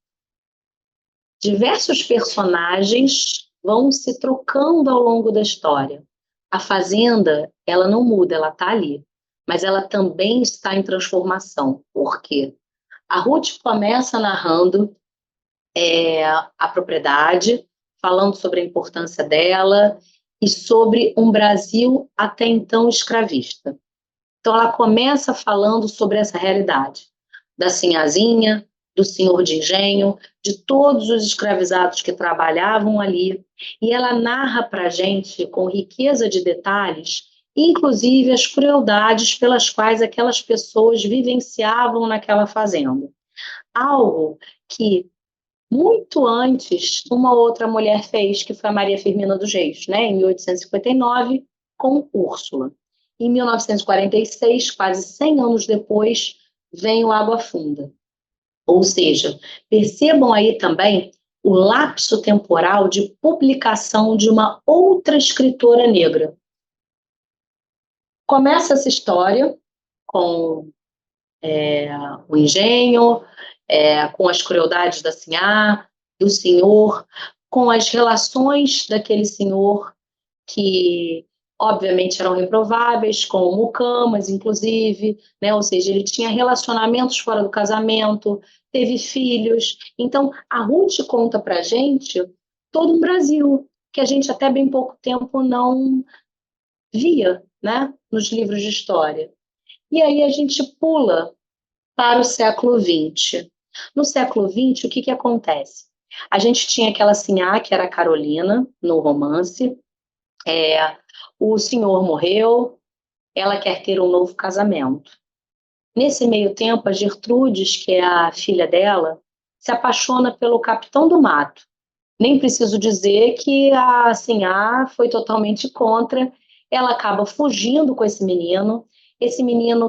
S1: Diversos personagens vão se trocando ao longo da história. A fazenda, ela não muda, ela está ali, mas ela também está em transformação. Por quê? A Ruth começa narrando a propriedade, falando sobre a importância dela e sobre um Brasil até então escravista. Então, ela começa falando sobre essa realidade da sinhazinha, do senhor de engenho, de todos os escravizados que trabalhavam ali, e ela narra para a gente, com riqueza de detalhes, inclusive as crueldades pelas quais aquelas pessoas vivenciavam naquela fazenda. Algo que muito antes uma outra mulher fez, que foi a Maria Firmina dos Reis, né, em 1859, com Úrsula. Em 1946, quase 100 anos depois, vem o Água Funda. Ou seja, percebam aí também o lapso temporal de publicação de uma outra escritora negra. Começa essa história com o engenho, com as crueldades da Sinhá, do senhor, com as relações daquele senhor que, obviamente, eram reprováveis, com o Mucamas, inclusive, né? Ou seja, ele tinha relacionamentos fora do casamento, teve filhos. Então, a Ruth conta para a gente todo um Brasil, que a gente até bem pouco tempo não via, né? Nos livros de história. E aí a gente pula para o século XX. No século XX, o que, que acontece? A gente tinha aquela Sinhá, que era a Carolina, no romance. O senhor morreu, ela quer ter um novo casamento. Nesse meio tempo, a Gertrudes, que é a filha dela, se apaixona pelo capitão do mato. Nem preciso dizer que a Sinhá foi totalmente contra. Ela acaba fugindo com esse menino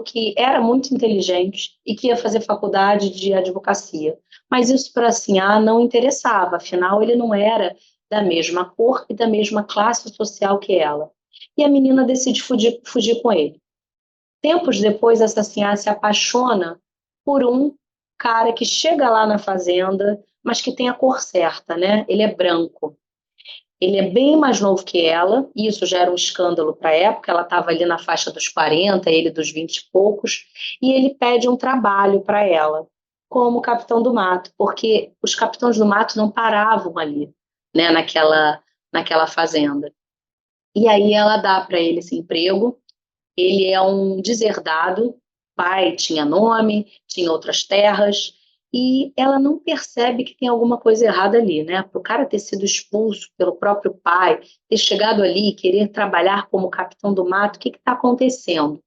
S1: que era muito inteligente e que ia fazer faculdade de advocacia. Mas isso para a Sinhá não interessava, afinal ele não era da mesma cor e da mesma classe social que ela. E a menina decide fugir com ele. Tempos depois, essa Sinhá se apaixona por um cara que chega lá na fazenda, mas que tem a cor certa, né? Ele é branco. Ele é bem mais novo que ela, e isso já era um escândalo para a época, ela estava ali na faixa dos 40, ele dos 20 e poucos, e ele pede um trabalho para ela, como capitão do mato, porque os capitães do mato não paravam ali, né, naquela fazenda. E aí ela dá para ele esse emprego, ele é um deserdado, pai tinha nome, tinha outras terras, e ela não percebe que tem alguma coisa errada ali, né? Para o cara ter sido expulso pelo próprio pai, ter chegado ali e querer trabalhar como capitão do mato, o que está acontecendo?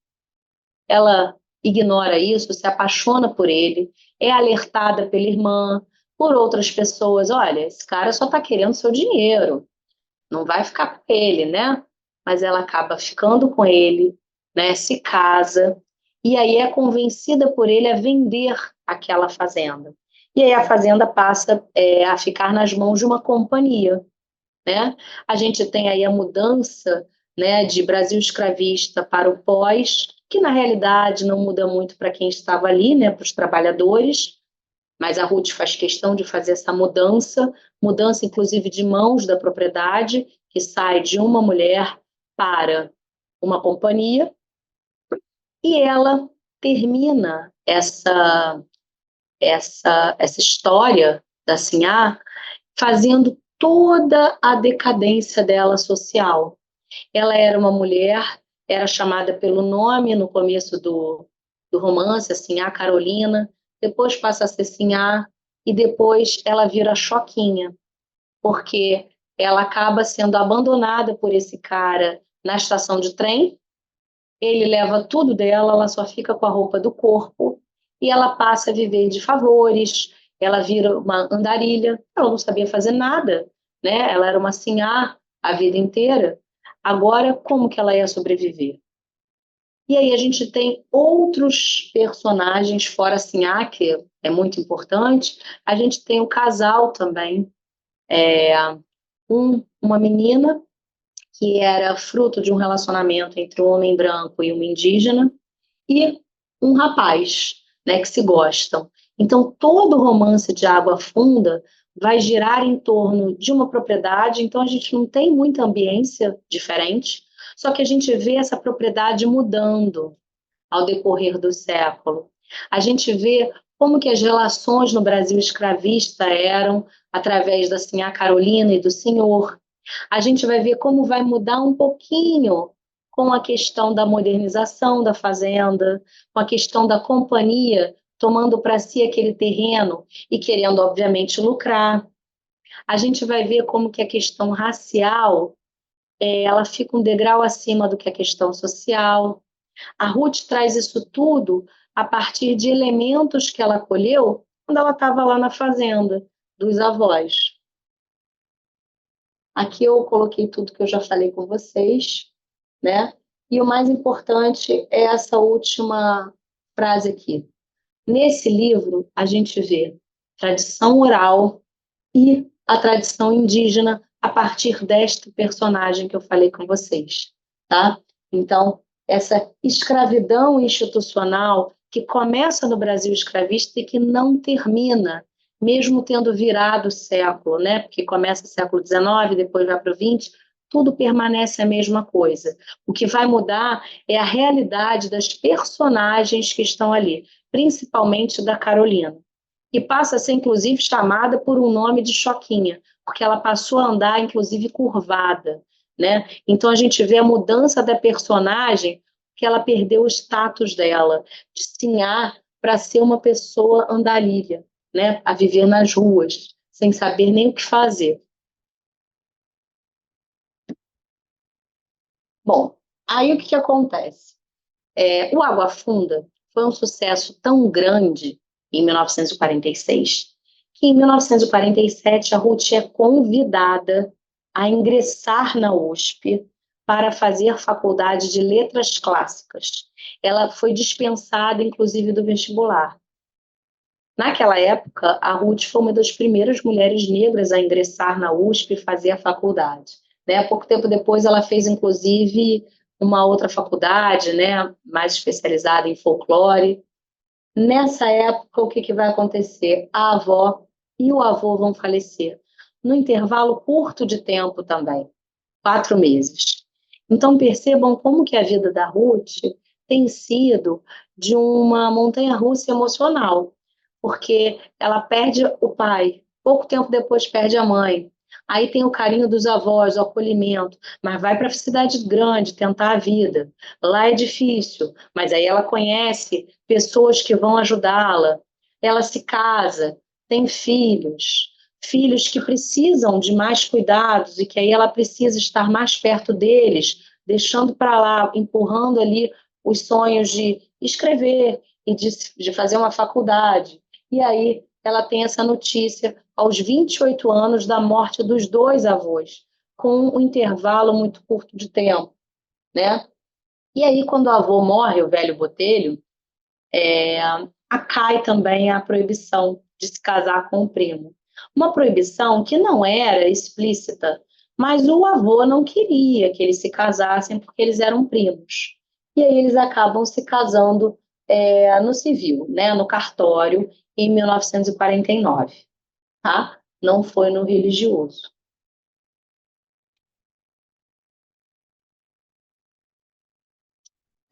S1: Ela ignora isso, se apaixona por ele, é alertada pela irmã, por outras pessoas, olha, esse cara só está querendo seu dinheiro, não vai ficar com ele, né? Mas ela acaba ficando com ele, né? Se casa e aí é convencida por ele a vender aquela fazenda. E aí a fazenda passa a ficar nas mãos de uma companhia, né? A gente tem aí a mudança, né, de Brasil escravista para o pós, que na realidade não muda muito para quem estava ali, né, para os trabalhadores, mas a Ruth faz questão de fazer essa mudança inclusive de mãos da propriedade, que sai de uma mulher para uma companhia, e ela termina essa história da Sinhá fazendo toda a decadência dela social. Ela era uma mulher, era chamada pelo nome no começo do romance, assim, a Carolina, depois passa a ser Sinhá, e depois ela vira Choquinha, porque ela acaba sendo abandonada por esse cara na estação de trem, ele leva tudo dela, ela só fica com a roupa do corpo, e ela passa a viver de favores, ela vira uma andarilha, ela não sabia fazer nada, né? Ela era uma sinhá a vida inteira. Agora, como que ela ia sobreviver? E aí a gente tem outros personagens fora a Sinhá, que é muito importante. A gente tem o casal também, uma menina que era fruto de um relacionamento entre um homem branco e uma indígena, e um rapaz, né, que se gostam. Então, todo romance de Água Funda vai girar em torno de uma propriedade, então a gente não tem muita ambiência diferente, só que a gente vê essa propriedade mudando ao decorrer do século. A gente vê como que as relações no Brasil escravista eram através da Sinhá Carolina e do senhor. A gente vai ver como vai mudar um pouquinho com a questão da modernização da fazenda, com a questão da companhia tomando para si aquele terreno e querendo, obviamente, lucrar. A gente vai ver como que a questão racial, ela fica um degrau acima do que a questão social. A Ruth traz isso tudo a partir de elementos que ela colheu quando ela estava lá na fazenda dos avós. Aqui eu coloquei tudo que eu já falei com vocês, né? E o mais importante é essa última frase aqui. Nesse livro, a gente vê tradição oral e a tradição indígena a partir desta personagem que eu falei com vocês, tá? Então, essa escravidão institucional que começa no Brasil escravista e que não termina, mesmo tendo virado o século, né? Porque começa o século XIX, depois vai para o XX, tudo permanece a mesma coisa. O que vai mudar é a realidade das personagens que estão ali, principalmente da Carolina. E passa a ser, inclusive, chamada por um nome de Choquinha, porque ela passou a andar, inclusive, curvada, né? Então, a gente vê a mudança da personagem, que ela perdeu o status dela, de sinhá para ser uma pessoa andarilha, né? A viver nas ruas, sem saber nem o que fazer. Bom, aí o que acontece? O Água Funda foi um sucesso tão grande em 1946 que em 1947 a Ruth é convidada a ingressar na USP para fazer faculdade de letras clássicas. Ela foi dispensada, inclusive, do vestibular. Naquela época, a Ruth foi uma das primeiras mulheres negras a ingressar na USP e fazer a faculdade. Né? Pouco tempo depois, ela fez, inclusive, uma outra faculdade, né, mais especializada em folclore. Nessa época, o que vai acontecer? A avó e o avô vão falecer, no intervalo curto de tempo também, 4 meses. Então, percebam como que a vida da Ruth tem sido de uma montanha-russa emocional, porque ela perde o pai, pouco tempo depois perde a mãe, aí tem o carinho dos avós, o acolhimento, mas vai para a cidade grande tentar a vida. Lá é difícil, mas aí ela conhece pessoas que vão ajudá-la. Ela se casa, tem filhos, filhos que precisam de mais cuidados e que aí ela precisa estar mais perto deles, deixando para lá, empurrando ali os sonhos de escrever e de fazer uma faculdade. E aí ela tem essa notícia aos 28 anos da morte dos 2 avós, com um intervalo muito curto de tempo, né? E aí, quando o avô morre, o velho Botelho, cai também a proibição de se casar com o primo. Uma proibição que não era explícita, mas o avô não queria que eles se casassem porque eles eram primos. E aí eles acabam se casando no civil, né, no cartório, em 1949. Tá? Não foi no religioso.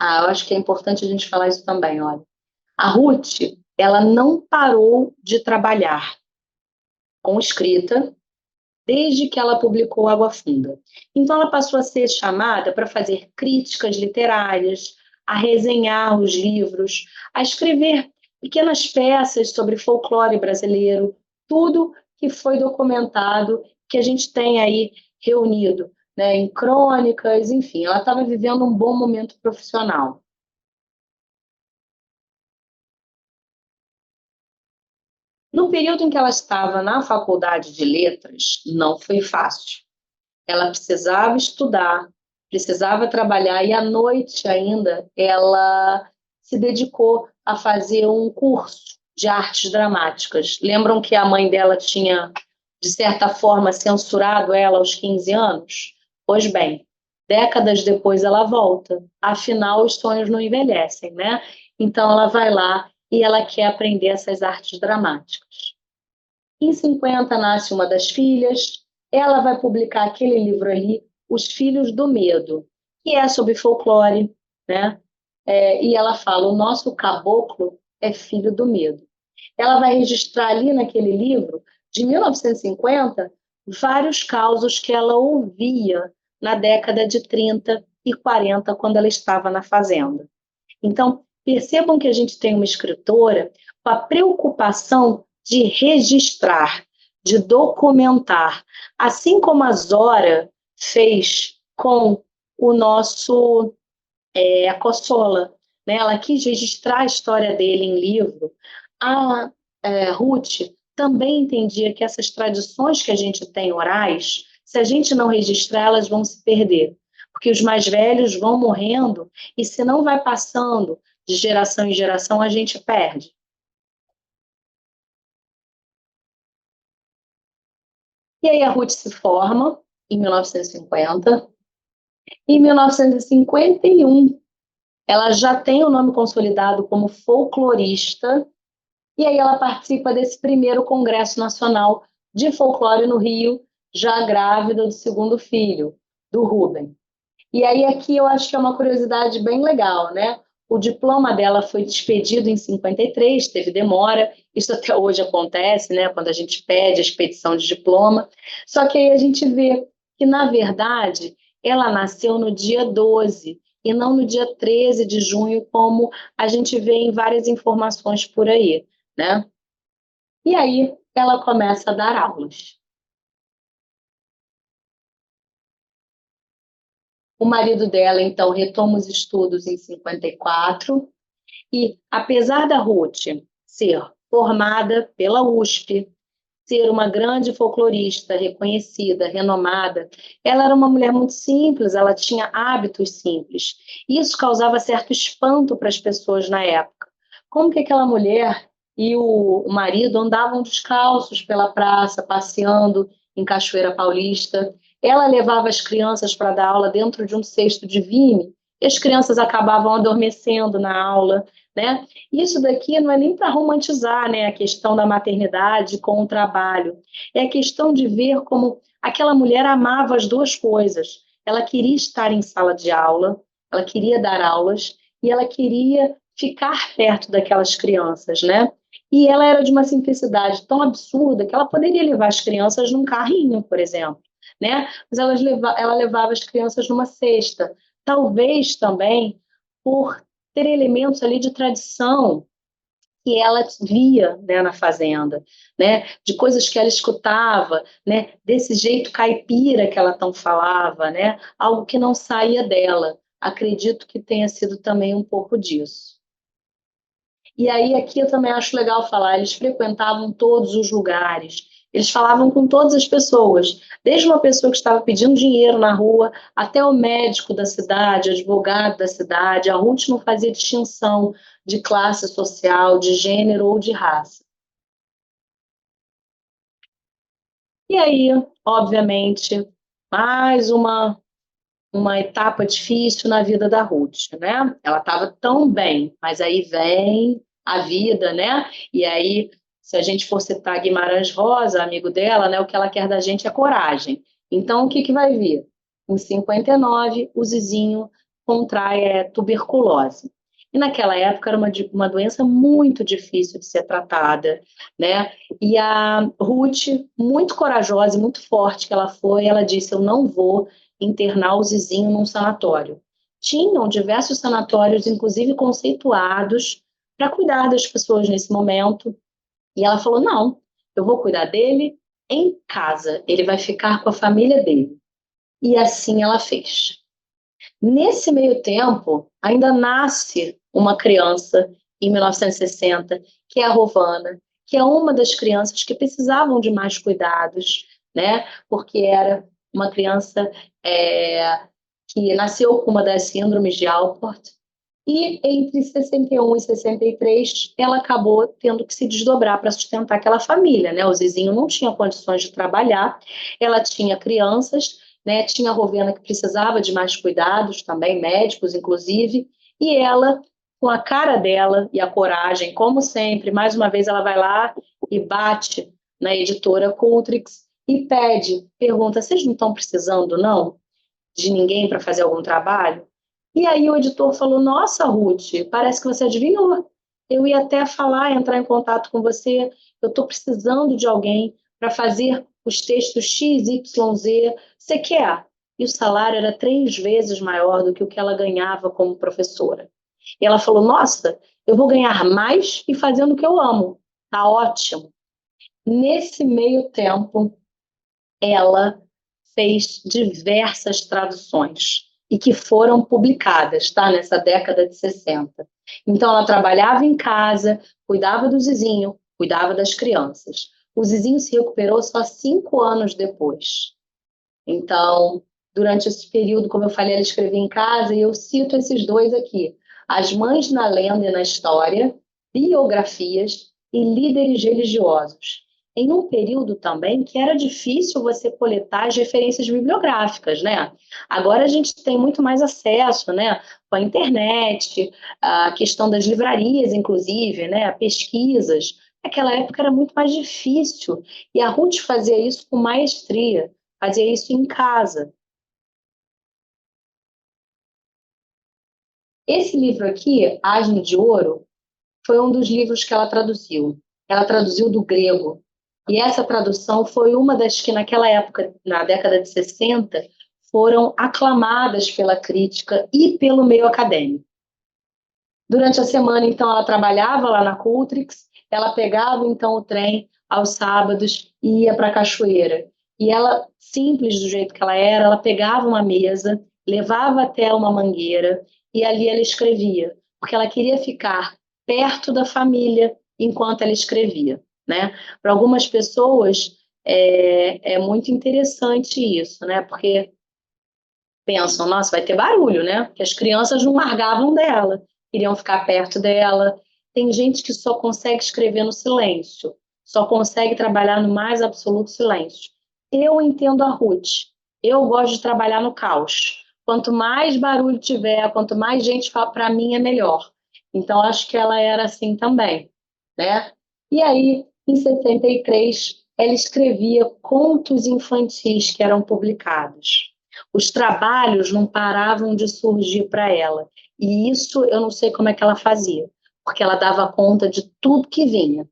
S1: Eu acho que é importante a gente falar isso também, olha. A Ruth, ela não parou de trabalhar com escrita desde que ela publicou Água Funda. Então, ela passou a ser chamada para fazer críticas literárias, a resenhar os livros, a escrever pequenas peças sobre folclore brasileiro, tudo que foi documentado, que a gente tem aí reunido, né, em crônicas, enfim, ela estava vivendo um bom momento profissional. No período em que ela estava na faculdade de letras, não foi fácil. Ela precisava estudar, precisava trabalhar e à noite ainda ela se dedicou a fazer um curso de artes dramáticas. Lembram que a mãe dela tinha, de certa forma, censurado ela aos 15 anos? Pois bem, décadas depois ela volta. Afinal, os sonhos não envelhecem, né? Então ela vai lá e ela quer aprender essas artes dramáticas. Em 50 nasce uma das filhas, ela vai publicar aquele livro ali, Os Filhos do Medo, que é sobre folclore, né? E ela fala, o nosso caboclo é filho do medo. Ela vai registrar ali naquele livro, de 1950, vários causos que ela ouvia na década de 30 e 40, quando ela estava na fazenda. Então, percebam que a gente tem uma escritora com a preocupação de registrar, de documentar, assim como a Zora fez com o nosso a Cossola, né? Ela quis registrar a história dele em livro. A Ruth também entendia que essas tradições que a gente tem orais, se a gente não registrar, elas vão se perder, porque os mais velhos vão morrendo e se não vai passando de geração em geração, a gente perde. E aí a Ruth se forma em 1950. Em 1951, ela já tem o nome consolidado como folclorista. E aí ela participa desse primeiro Congresso Nacional de Folclore no Rio, já grávida do segundo filho, do Rubem. E aí aqui eu acho que é uma curiosidade bem legal, né? O diploma dela foi expedido em 53, teve demora, isso até hoje acontece, né? Quando a gente pede a expedição de diploma. Só que aí a gente vê que, na verdade, ela nasceu no dia 12 e não no dia 13 de junho, como a gente vê em várias informações por aí, né? E aí ela começa a dar aulas. O marido dela, então, retoma os estudos em 54 e, apesar da Ruth ser formada pela USP, ser uma grande folclorista, reconhecida, renomada, ela era uma mulher muito simples, ela tinha hábitos simples. Isso causava certo espanto para as pessoas na época. Como que aquela mulher e o marido andavam descalços pela praça, passeando em Cachoeira Paulista? Ela levava as crianças para dar aula dentro de um cesto de vime, e as crianças acabavam adormecendo na aula, né? Isso daqui não é nem para romantizar, né, a questão da maternidade com o trabalho. É a questão de ver como aquela mulher amava as duas coisas. Ela queria estar em sala de aula, ela queria dar aulas e ela queria ficar perto daquelas crianças, né? E ela era de uma simplicidade tão absurda que ela poderia levar as crianças num carrinho, por exemplo, né? Mas ela levava as crianças numa cesta. Talvez também por ter elementos ali de tradição que ela via, né, na fazenda, né, de coisas que ela escutava, né, desse jeito caipira que ela tão falava, né, algo que não saía dela. Acredito que tenha sido também um pouco disso. E aí aqui eu também acho legal falar, eles frequentavam todos os lugares, eles falavam com todas as pessoas, desde uma pessoa que estava pedindo dinheiro na rua, até o médico da cidade, advogado da cidade. A Ruth não fazia distinção de classe social, de gênero ou de raça. E aí, obviamente, mais uma etapa difícil na vida da Ruth, né? Ela estava tão bem, mas aí vem a vida, né? E aí, se a gente for citar Guimarães Rosa, amigo dela, né? O que ela quer da gente é coragem. Então, o que que vai vir? Em 59, o Zizinho contrai tuberculose. E naquela época era uma doença muito difícil de ser tratada, né? E a Ruth, muito corajosa e muito forte que ela foi, ela disse: eu não vou internar o Zizinho num sanatório. Tinham diversos sanatórios, inclusive conceituados, para cuidar das pessoas nesse momento. E ela falou: não, eu vou cuidar dele em casa, ele vai ficar com a família dele. E assim ela fez. Nesse meio tempo, ainda nasce uma criança, em 1960, que é a Rovana, que é uma das crianças que precisavam de mais cuidados, né? Porque era uma criança que nasceu com uma das síndromes de Alport, e entre 61 e 63, ela acabou tendo que se desdobrar para sustentar aquela família, né? O Zizinho não tinha condições de trabalhar, ela tinha crianças, né? Tinha a Rovena que precisava de mais cuidados, também médicos, inclusive, e ela, com a cara dela e a coragem, como sempre, mais uma vez ela vai lá e bate na editora Cultrix e pede, pergunta: vocês não estão precisando, não? De ninguém para fazer algum trabalho? E aí o editor falou: nossa, Ruth, parece que você adivinhou. Eu ia até falar, entrar em contato com você. Eu estou precisando de alguém para fazer os textos X, Y, Z. Você quer? e o salário era 3 vezes maior do que o que ela ganhava como professora. E ela falou: nossa, eu vou ganhar mais e fazendo o que eu amo. Tá ótimo. Nesse meio tempo, ela fez diversas traduções e que foram publicadas, tá? Nessa década de 60. Então, ela trabalhava em casa, cuidava do Zizinho, cuidava das crianças. O Zizinho se recuperou só 5 anos depois. Então, durante esse período, como eu falei, ela escrevia em casa, e eu cito esses dois aqui: As Mães na Lenda e na História, Biografias e Líderes Religiosos. Em um período também que era difícil você coletar as referências bibliográficas, né? Agora a gente tem muito mais acesso, né? Com a internet, a questão das livrarias, inclusive, né? Pesquisas. Naquela época era muito mais difícil. E a Ruth fazia isso com maestria, fazia isso em casa. Esse livro aqui, Asno de Ouro, foi um dos livros que ela traduziu. Ela traduziu do grego. E essa tradução foi uma das que, naquela época, na década de 60, foram aclamadas pela crítica e pelo meio acadêmico. Durante a semana, então, ela trabalhava lá na Cultrix, ela pegava, então, o trem aos sábados e ia para a cachoeira. E ela, simples do jeito que ela era, ela pegava uma mesa, levava até uma mangueira e ali ela escrevia, porque ela queria ficar perto da família enquanto ela escrevia, né? Para algumas pessoas é muito interessante isso, né? Porque pensam, nossa, vai ter barulho, né? Porque as crianças não largavam dela, queriam ficar perto dela. Tem gente que só consegue escrever no silêncio, só consegue trabalhar no mais absoluto silêncio. Eu entendo a Ruth, eu gosto de trabalhar no caos. Quanto mais barulho tiver, quanto mais gente fala, para mim é melhor. Então, acho que ela era assim também, né? E aí, em 63, ela escrevia contos infantis que eram publicados. Os trabalhos não paravam de surgir para ela. E isso eu não sei como é que ela fazia, porque ela dava conta de tudo que vinha.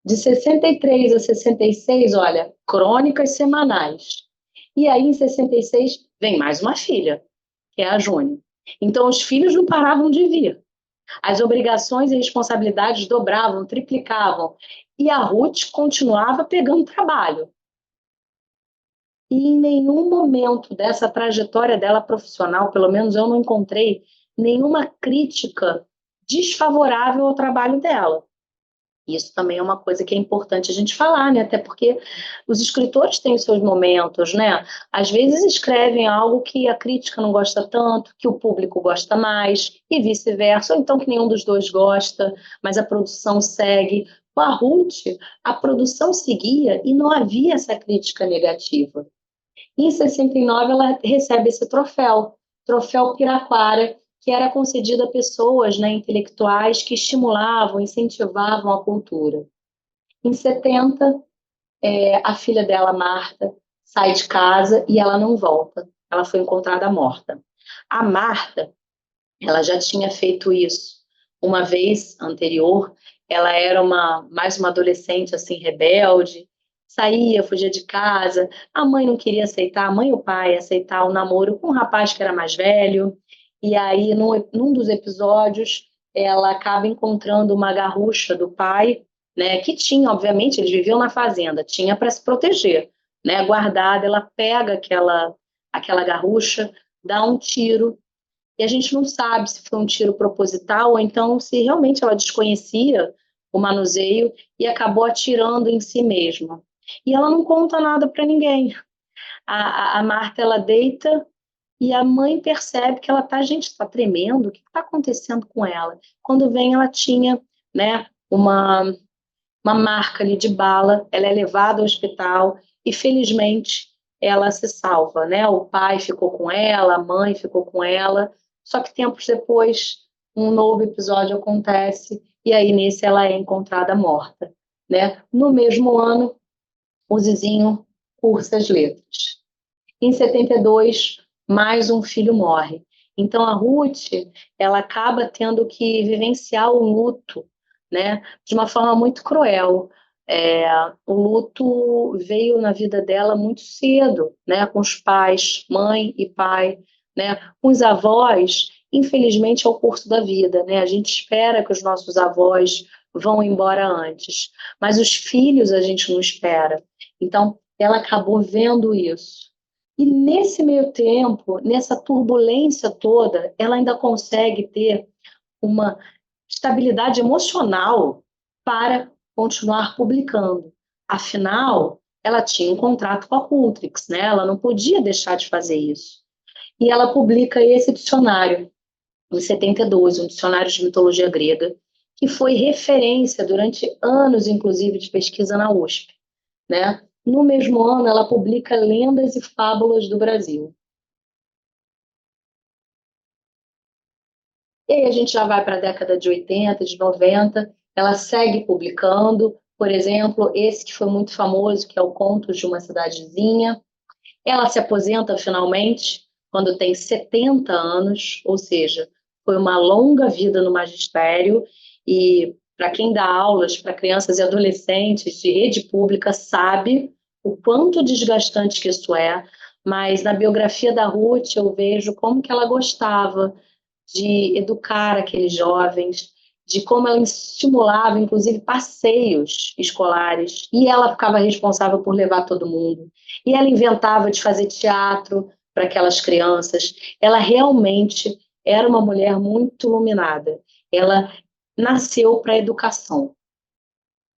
S1: De 63 a 66, olha, crônicas semanais. E aí, em 66, vem mais uma filha, que é a Júnia. Então, os filhos não paravam de vir. As obrigações e responsabilidades dobravam, triplicavam. E a Ruth continuava pegando trabalho. E em nenhum momento dessa trajetória dela profissional, pelo menos eu não encontrei nenhuma crítica desfavorável ao trabalho dela. Isso também é uma coisa que é importante a gente falar, né? Até porque os escritores têm os seus momentos, né? Às vezes escrevem algo que a crítica não gosta tanto, que o público gosta mais, e vice-versa, ou então que nenhum dos dois gosta, mas a produção segue. Com a Ruth, a produção seguia e não havia essa crítica negativa. Em 69, ela recebe esse troféu Piraquara, que era concedido a pessoas, né, intelectuais que estimulavam, incentivavam a cultura. Em 70, a filha dela, Marta, sai de casa e ela não volta. Ela foi encontrada morta. A Marta, ela já tinha feito isso uma vez anterior. Ela era mais uma adolescente assim rebelde, saía, fugia de casa. A mãe não queria aceitar, a mãe e o pai aceitar o namoro com um rapaz que era mais velho. E aí, num dos episódios, ela acaba encontrando uma garrucha do pai, né? Que tinha, obviamente, eles viviam na fazenda, tinha para se proteger, né? Guardada, ela pega aquela garrucha, dá um tiro e a gente não sabe se foi um tiro proposital ou então se realmente ela desconhecia o manuseio e acabou atirando em si mesma. E ela não conta nada para ninguém. A Marta, ela deita e a mãe percebe que ela tá, gente, está tremendo, o que está acontecendo com ela? Quando vem, ela tinha, né, uma marca ali de bala, ela é levada ao hospital e, felizmente, ela se salva, né? O pai ficou com ela, a mãe ficou com ela, só que tempos depois, um novo episódio acontece e aí, nesse, ela é encontrada morta, né? No mesmo ano, o Zizinho cursa as letras. Em 72, mais um filho morre. Então, a Ruth, ela acaba tendo que vivenciar o luto, né, de uma forma muito cruel. O luto veio na vida dela muito cedo, né, com os pais, mãe e pai, né, com os avós, infelizmente é o curso da vida, né, a gente espera que os nossos avós vão embora antes, mas os filhos a gente não espera. Então, ela acabou vendo isso. E nesse meio tempo, nessa turbulência toda, ela ainda consegue ter uma estabilidade emocional para continuar publicando. Afinal, ela tinha um contrato com a Cultrix, né? Ela não podia deixar de fazer isso. E ela publica esse dicionário, em 72, um dicionário de mitologia grega, que foi referência durante anos, inclusive, de pesquisa na USP, né? No mesmo ano, ela publica Lendas e Fábulas do Brasil. E aí a gente já vai para a década de 80, de 90, ela segue publicando, por exemplo, esse que foi muito famoso, que é o Contos de uma Cidadezinha. Ela se aposenta finalmente quando tem 70 anos, ou seja, foi uma longa vida no magistério e para quem dá aulas para crianças e adolescentes de rede pública sabe o quanto desgastante que isso é, mas na biografia da Ruth eu vejo como que ela gostava de educar aqueles jovens, de como ela estimulava, inclusive, passeios escolares, e ela ficava responsável por levar todo mundo. E ela inventava de fazer teatro para aquelas crianças. Ela realmente era uma mulher muito iluminada. Ela nasceu para a educação.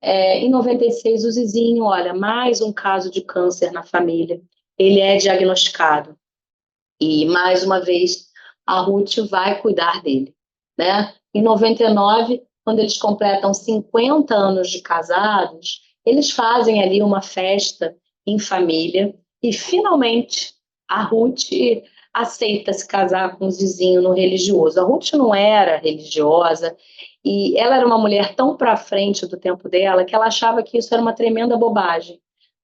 S1: Em 96, o Zizinho, olha, mais um caso de câncer na família. Ele é diagnosticado. E, mais uma vez, a Ruth vai cuidar dele, né? Em 99, quando eles completam 50 anos de casados, eles fazem ali uma festa em família e, finalmente, a Ruth aceita se casar com o Zizinho no religioso. A Ruth não era religiosa e ela era uma mulher tão para frente do tempo dela que ela achava que isso era uma tremenda bobagem.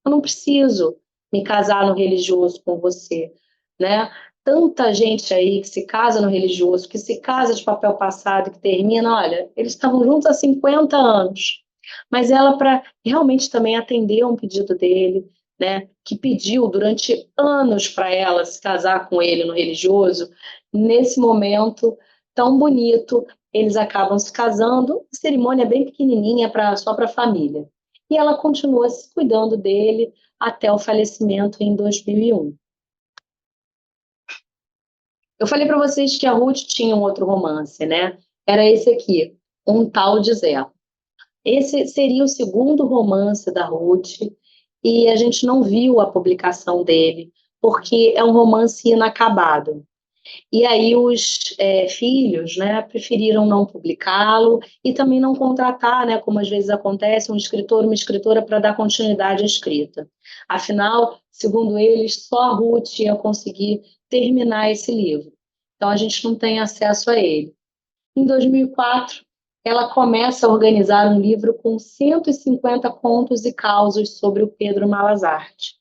S1: Eu não preciso me casar no religioso com você, né? Tanta gente aí que se casa no religioso, que se casa de papel passado, que termina, olha, eles estavam juntos há 50 anos. Mas ela, para realmente também atender um pedido dele, né, que pediu durante anos para ela se casar com ele no religioso, nesse momento tão bonito, eles acabam se casando, cerimônia bem pequenininha só para a família. E ela continua se cuidando dele até o falecimento em 2001. Eu falei para vocês que a Ruth tinha um outro romance, né? Era esse aqui, Um Tal de Zé. Esse seria o segundo romance da Ruth e a gente não viu a publicação dele, porque é um romance inacabado. E aí os filhos, né, preferiram não publicá-lo e também não contratar, né, como às vezes acontece, um escritor, uma escritora para dar continuidade à escrita. Afinal, segundo eles, só a Ruth ia conseguir terminar esse livro. Então a gente não tem acesso a ele. Em 2004, ela começa a organizar um livro com 150 contos e causos sobre o Pedro Malazarte.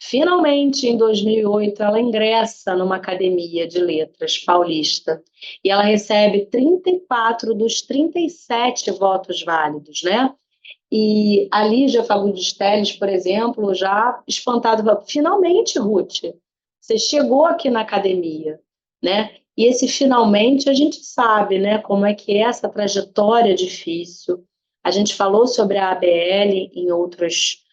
S1: Finalmente, em 2008, ela ingressa numa academia de letras paulista e ela recebe 34 dos 37 votos válidos, né? E a Lígia Fagundes Telles, por exemplo, já espantada, finalmente, Ruth, você chegou aqui na academia, né? E esse finalmente a gente sabe, né, como é que é essa trajetória difícil. A gente falou sobre a ABL em outros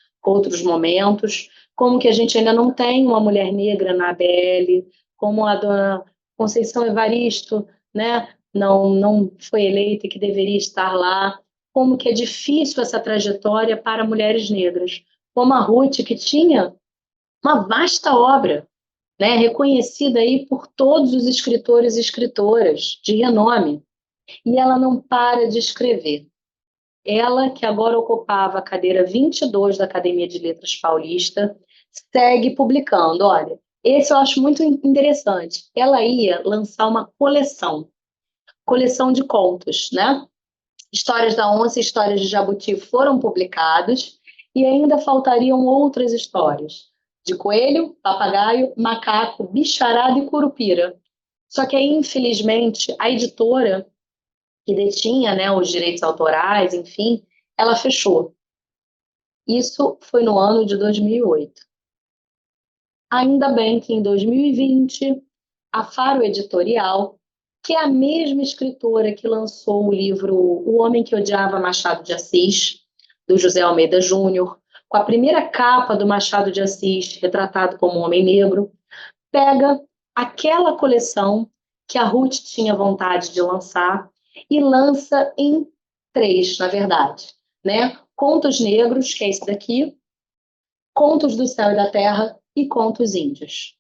S1: momentos, como que a gente ainda não tem uma mulher negra na ABL, como a dona Conceição Evaristo, né, não foi eleita e que deveria estar lá, como que é difícil essa trajetória para mulheres negras, como a Ruth, que tinha uma vasta obra, né, reconhecida aí por todos os escritores e escritoras de renome, e ela não para de escrever. Ela, que agora ocupava a cadeira 22 da Academia de Letras Paulista, segue publicando. Olha, esse eu acho muito interessante. Ela ia lançar uma coleção de contos, né? Histórias da Onça e Histórias de Jabuti foram publicados e ainda faltariam outras histórias de coelho, papagaio, macaco, bicharada e curupira. Só que aí, infelizmente, a editora que detinha, né, os direitos autorais, enfim, ela fechou. Isso foi no ano de 2008. Ainda bem que em 2020, a Faro Editorial, que é a mesma escritora que lançou o livro O Homem que Odiava Machado de Assis, do José Almeida Júnior, com a primeira capa do Machado de Assis retratado como um homem negro, pega aquela coleção que a Ruth tinha vontade de lançar e lança em três, na verdade, né? Contos Negros, que é esse daqui, Contos do Céu e da Terra e Contos Índios.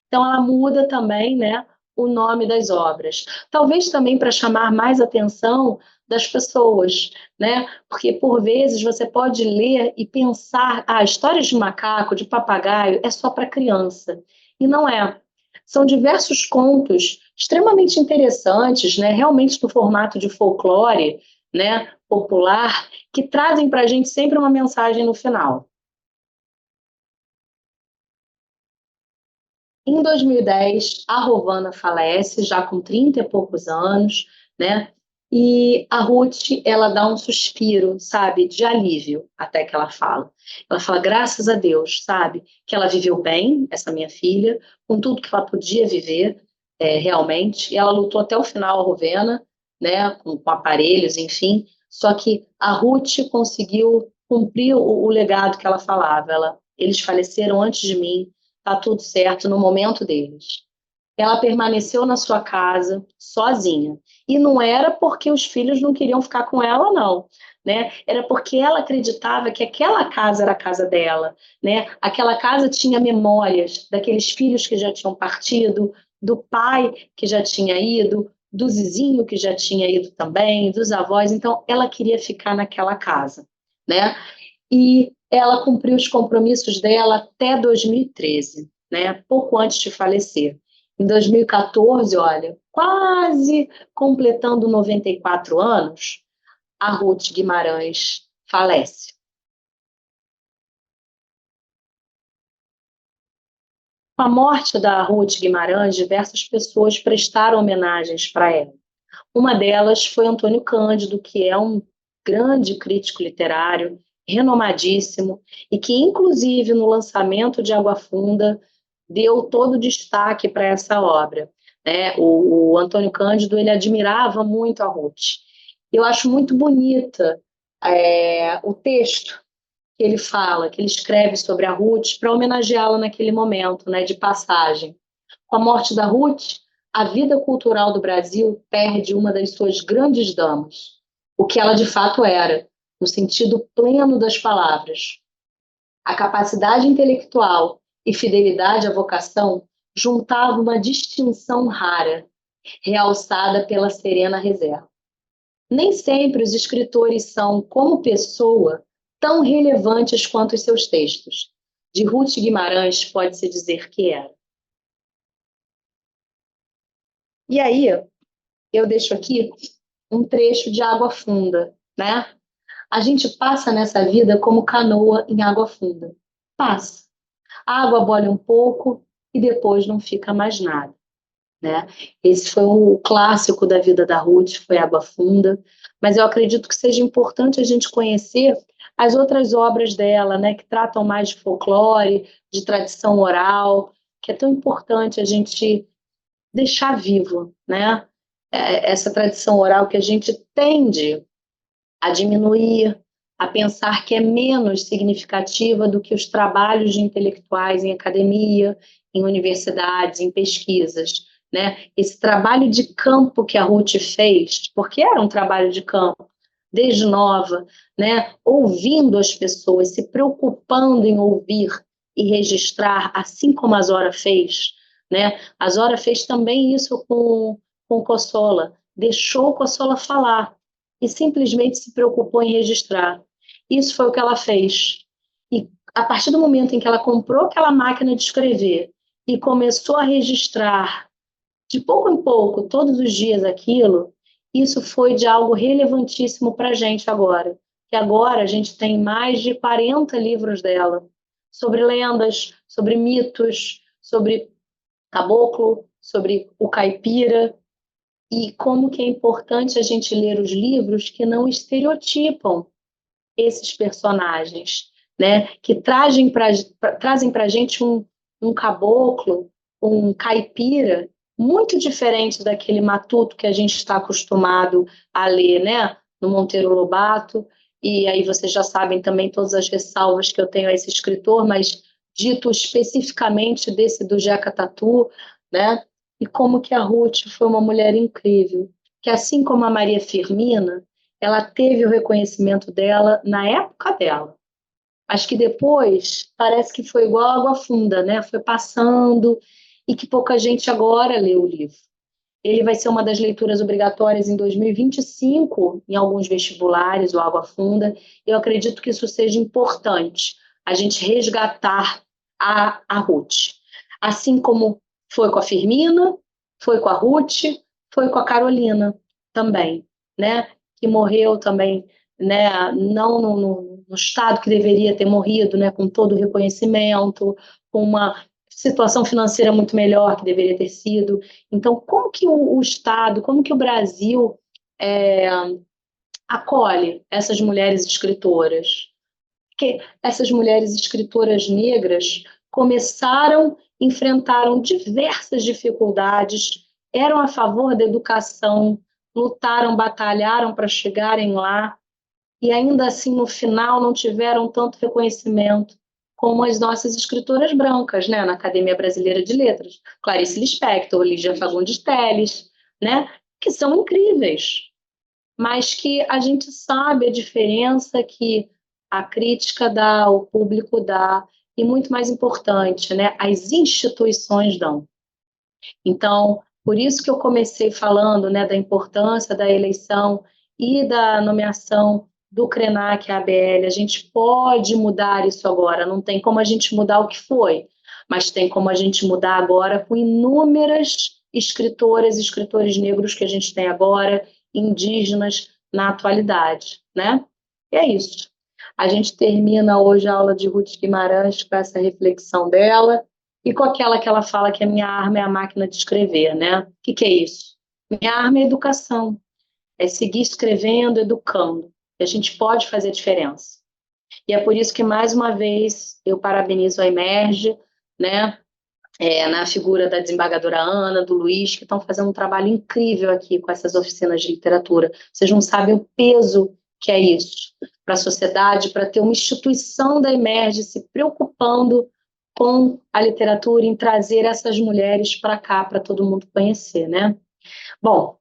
S1: Então ela muda também, né, o nome das obras. Talvez também para chamar mais atenção das pessoas, né? Porque por vezes você pode ler e pensar, histórias de macaco, de papagaio, é só para criança. E não é. São diversos contos extremamente interessantes, né? Realmente no formato de folclore, né? Popular, que trazem para a gente sempre uma mensagem no final. Em 2010, a Rovana falece, já com 30 e poucos anos, né? E a Ruth, ela dá um suspiro, sabe, de alívio, até que ela fala. Ela fala, graças a Deus, sabe, que ela viveu bem, essa minha filha, com tudo que ela podia viver, realmente. E ela lutou até o final, a Rovena, né, com aparelhos, enfim. Só que a Ruth conseguiu cumprir o legado que ela falava. Eles faleceram antes de mim, tá tudo certo no momento deles. Ela permaneceu na sua casa sozinha. E não era porque os filhos não queriam ficar com ela, não. Né? Era porque ela acreditava que aquela casa era a casa dela. Né? Aquela casa tinha memórias daqueles filhos que já tinham partido, do pai que já tinha ido, do vizinho que já tinha ido também, dos avós. Então, ela queria ficar naquela casa. Né? E ela cumpriu os compromissos dela até 2013, né? Pouco antes de falecer. Em 2014, olha, quase completando 94 anos, a Ruth Guimarães falece. Com a morte da Ruth Guimarães, diversas pessoas prestaram homenagens para ela. Uma delas foi Antônio Cândido, que é um grande crítico literário, renomadíssimo, e que, inclusive, no lançamento de Água Funda, deu todo o destaque para essa obra. Né? O Antônio Cândido, ele admirava muito a Ruth. Eu acho muito bonita o texto que ele fala, que ele escreve sobre a Ruth para homenageá-la naquele momento, né, de passagem. Com a morte da Ruth, a vida cultural do Brasil perde uma das suas grandes damas, o que ela de fato era, no sentido pleno das palavras. A capacidade intelectual e fidelidade à vocação juntavam uma distinção rara, realçada pela serena reserva. Nem sempre os escritores são, como pessoa, tão relevantes quanto os seus textos. De Ruth Guimarães pode-se dizer que era. E aí, eu deixo aqui um trecho de Água Funda, né? A gente passa nessa vida como canoa em água funda. Passa. A água bolia um pouco e depois não fica mais nada, né? Esse foi o clássico da vida da Ruth, foi Água Funda, mas eu acredito que seja importante a gente conhecer as outras obras dela, né, que tratam mais de folclore, de tradição oral, que é tão importante a gente deixar vivo, né? Essa tradição oral que a gente tende a diminuir, a pensar que é menos significativa do que os trabalhos de intelectuais em academia, em universidades, em pesquisas. Né? Esse trabalho de campo que a Ruth fez, porque era um trabalho de campo, desde nova, né? Ouvindo as pessoas, se preocupando em ouvir e registrar, assim como a Zora fez. Né? A Zora fez também isso com Cossola, deixou Cossola falar e simplesmente se preocupou em registrar. Isso foi o que ela fez. E a partir do momento em que ela comprou aquela máquina de escrever e começou a registrar de pouco em pouco, todos os dias aquilo, isso foi de algo relevantíssimo para a gente agora. Que agora a gente tem mais de 40 livros dela sobre lendas, sobre mitos, sobre caboclo, sobre o caipira. e como que é importante a gente ler os livros que não estereotipam esses personagens, né? Que trazem para a gente um caboclo, um caipira, muito diferente daquele matuto que a gente está acostumado a ler, né? No Monteiro Lobato. E aí vocês já sabem também todas as ressalvas que eu tenho a esse escritor, mas dito especificamente desse do Jeca Tatu, né? E como que a Ruth foi uma mulher incrível, que assim como a Maria Firmina, ela teve o reconhecimento dela na época dela. Acho que depois parece que foi igual água funda, né? Foi passando e que pouca gente agora lê o livro. Ele vai ser uma das leituras obrigatórias em 2025, em alguns vestibulares, o Água Funda. Eu acredito que isso seja importante, a gente resgatar a Ruth. Assim como foi com a Firmina, foi com a Ruth, foi com a Carolina também, né? Que morreu também, né? Não no estado que deveria ter morrido, né? Com todo o reconhecimento, com uma situação financeira muito melhor que deveria ter sido. Então, como que o Estado, como que o Brasil é, acolhe essas mulheres escritoras? Porque essas mulheres escritoras negras começaram, enfrentaram diversas dificuldades, eram a favor da educação, lutaram, batalharam para chegarem lá, e ainda assim, no final, não tiveram tanto reconhecimento como as nossas escritoras brancas, né, na Academia Brasileira de Letras, Clarice Lispector, Lígia Fagundes Telles, né, que são incríveis, mas que a gente sabe a diferença que a crítica dá, o público dá, e muito mais importante, né, as instituições dão. Então, por isso que eu comecei falando, né, da importância da eleição e da nomeação do Krenak à ABL. A gente pode mudar isso agora, não tem como a gente mudar o que foi, mas tem como a gente mudar agora com inúmeras escritoras e escritores negros que a gente tem agora, indígenas na atualidade, né? E é isso. A gente termina hoje a aula de Ruth Guimarães com essa reflexão dela e com aquela que ela fala que a minha arma é a máquina de escrever, né? O que é isso? Minha arma é a educação, é seguir escrevendo, educando. E a gente pode fazer diferença. E é por isso que, mais uma vez, eu parabenizo a Emerge, né? Na figura da desembargadora Ana, do Luiz, que estão fazendo um trabalho incrível aqui com essas oficinas de literatura. Vocês não sabem o peso que é isso para a sociedade, para ter uma instituição da Emerge se preocupando com a literatura, em trazer essas mulheres para cá, para todo mundo conhecer, né? Bom,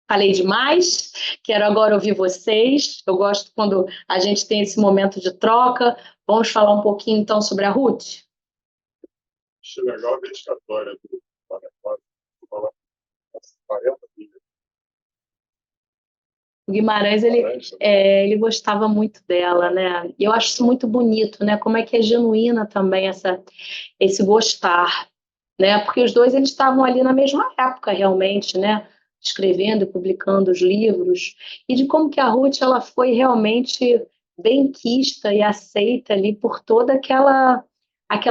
S1: falei demais, quero agora ouvir vocês. Eu gosto quando a gente tem esse momento de troca. Vamos falar um pouquinho, então, sobre a Ruth?
S2: Achei legal a dedicatória do Paraguai, falar 40 dias.
S1: O Guimarães, ele gostava muito dela, né? E eu acho isso muito bonito, né? Como é que é genuína também esse gostar, né? Porque os dois eles estavam ali na mesma época, realmente, né? Escrevendo e publicando os livros. E de como que a Ruth ela foi realmente benquista e aceita ali por toda aquela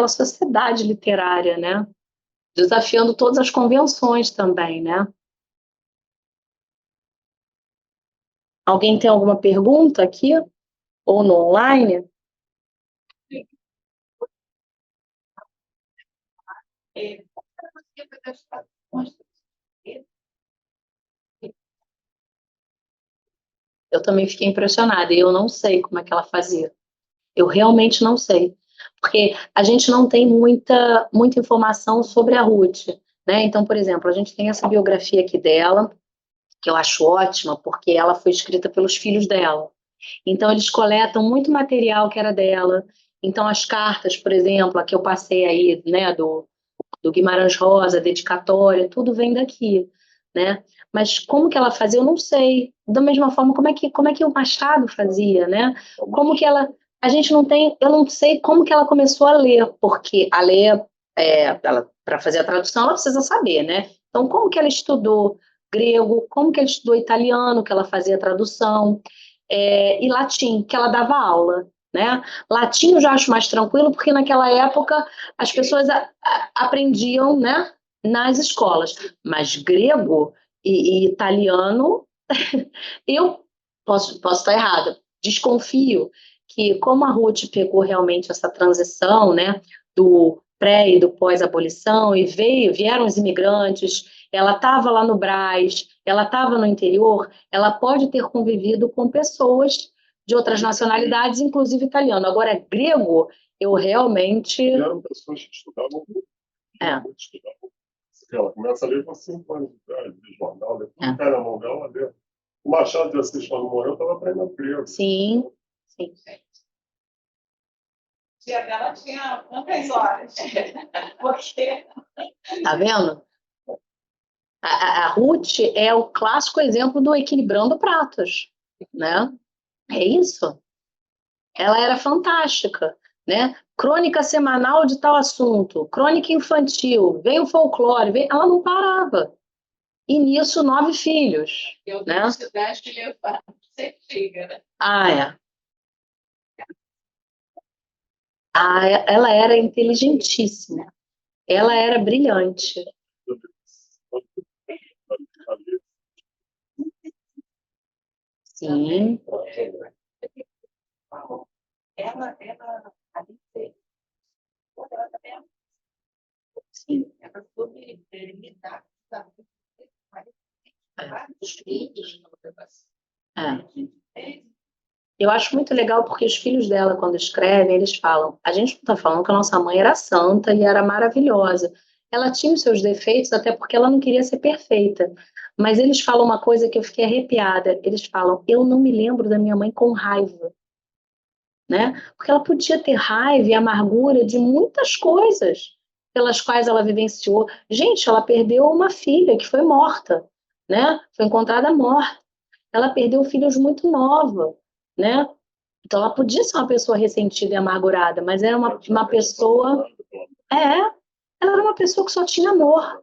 S1: sociedade literária, né? Desafiando todas as convenções também, né? Alguém tem alguma pergunta aqui? Ou no online? Eu também fiquei impressionada, e eu não sei como é que ela fazia. Eu realmente não sei, porque a gente não tem muita informação sobre a Ruth, né? Então, por exemplo, a gente tem essa biografia aqui dela, que eu acho ótima, porque ela foi escrita pelos filhos dela. Então, eles coletam muito material que era dela. Então, as cartas, por exemplo, a que eu passei aí, né, do Guimarães Rosa, dedicatória, tudo vem daqui, né? Mas como que ela fazia, eu não sei. Da mesma forma, como é que o Machado fazia, né? Como que a gente não tem, eu não sei como que ela começou a ler, porque a ler, para fazer a tradução, ela precisa saber, né? Então, como que ela estudou grego, como que ela estudou italiano, que ela fazia a tradução, e latim, que ela dava aula, né? Latim eu já acho mais tranquilo, porque naquela época as pessoas aprendiam, né, nas escolas. Mas grego, e italiano. Eu posso estar errada, desconfio que como a Ruth pegou realmente essa transição, né, do pré e do pós-abolição, e vieram os imigrantes, ela estava lá no Brás, ela estava no interior, ela pode ter convivido com pessoas de outras nacionalidades, inclusive italiano. Agora, grego, eu realmente...
S2: Eram pessoas que estudavam muito, estudavam. Ela começa a ler com 5 anos de idade, de jornal, depois cai na mão dela, lê. O Machado de Assis, quando morreu, estava aprendendo grego.
S1: Sim, sim.
S3: O dia dela tinha quantas horas? Porque...
S1: Tá vendo? A Ruth é o clássico exemplo do equilibrando pratos, né? É isso. Ela era fantástica, né? Crônica semanal de tal assunto, crônica infantil, vem o folclore, ela não parava. E nisso, 9 filhos.
S3: Eu
S1: né?
S3: cidade de levar, você fica, né?
S1: Ah, é. Ela era inteligentíssima. Ela era brilhante. Sim.
S3: Ela também,
S1: Sim.
S3: ela soube lidar com vários filhos.
S1: Eu acho muito legal porque os filhos dela, quando escrevem, eles falam: a gente não está falando que a nossa mãe era santa e era maravilhosa. Ela tinha os seus defeitos, até porque ela não queria ser perfeita. Mas eles falam uma coisa que eu fiquei arrepiada. Eles falam: eu não me lembro da minha mãe com raiva. Né? Porque ela podia ter raiva e amargura de muitas coisas pelas quais ela vivenciou. Gente, ela perdeu uma filha que foi morta, né? Foi encontrada morta. Ela perdeu filhos muito nova, né? Então ela podia ser uma pessoa ressentida e amargurada, mas era uma pessoa... ela era uma pessoa que só tinha amor,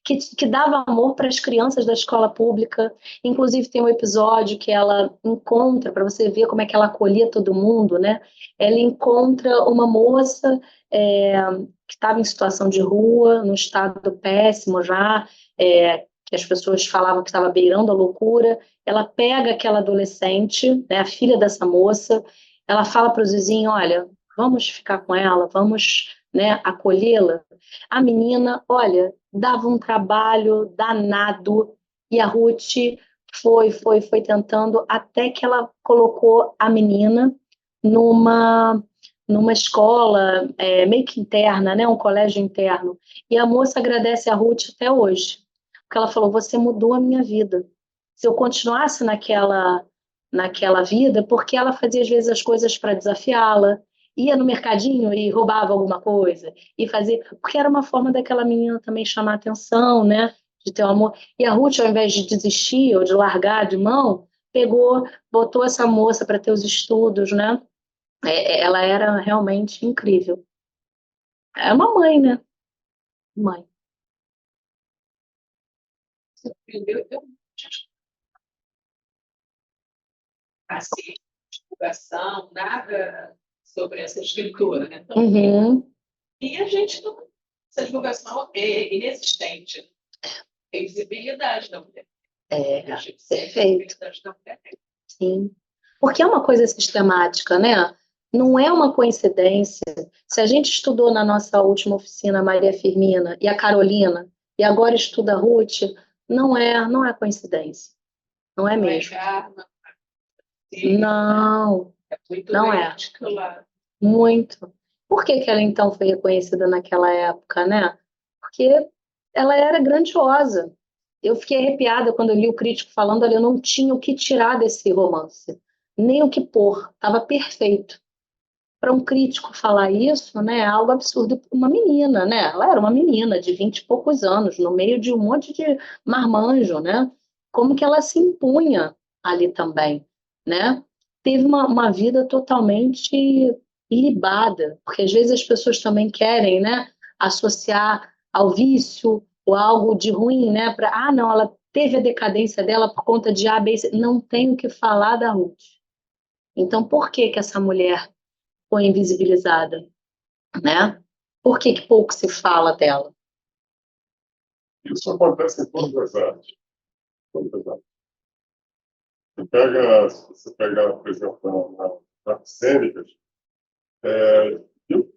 S1: que dava amor para as crianças da escola pública. Inclusive tem um episódio que ela encontra, para você ver como é que ela acolhia todo mundo, né? Ela encontra uma moça que estava em situação de rua, num estado péssimo já, que as pessoas falavam que estava beirando a loucura. Ela pega aquela adolescente, né, a filha dessa moça, ela fala para os vizinhos: olha, vamos ficar com ela, vamos, né, acolhê-la. A menina, olha, dava um trabalho danado, e a Ruth foi tentando até que ela colocou a menina numa escola meio que interna, né, um colégio interno. E a moça agradece a Ruth até hoje, porque ela falou: você mudou a minha vida. Se eu continuasse naquela vida, porque ela fazia às vezes as coisas para desafiá-la, ia no mercadinho e roubava alguma coisa, e fazia, porque era uma forma daquela menina também chamar atenção, né? De ter um amor. E a Ruth, ao invés de desistir ou de largar de mão, pegou, botou essa moça para ter os estudos, né? Ela era realmente incrível. É uma mãe, né? Mãe.
S3: Assim, divulgação, nada sobre essa escritura, né? Então, e a gente não... Essa divulgação é inexistente. Tem visibilidade da mulher.
S1: Perfeito. Sim. Porque é uma coisa sistemática, né? Não é uma coincidência. Se a gente estudou na nossa última oficina a Maria Firmina e a Carolina, e agora estuda a Ruth, não é coincidência. Não é mesmo. Não, não é. Muito. Por que ela então foi reconhecida naquela época, né? Porque ela era grandiosa. Eu fiquei arrepiada quando eu li o crítico falando: olha, eu não tinha o que tirar desse romance, nem o que pôr, estava perfeito. Para um crítico falar isso, né, é algo absurdo para uma menina, né? Ela era uma menina de 20 e poucos anos, no meio de um monte de marmanjo, né? Como que ela se impunha ali também, né? Teve uma vida totalmente ilibada, porque às vezes as pessoas também querem, né, associar ao vício ou algo de ruim, né? Não, ela teve a decadência dela por conta de A, B, C. Não tem o que falar da Ruth. Então, por que que essa mulher foi invisibilizada, né? Por que que pouco se fala dela?
S2: Isso acontece em todas as artes. Você pega, por exemplo, na Cênicas, eu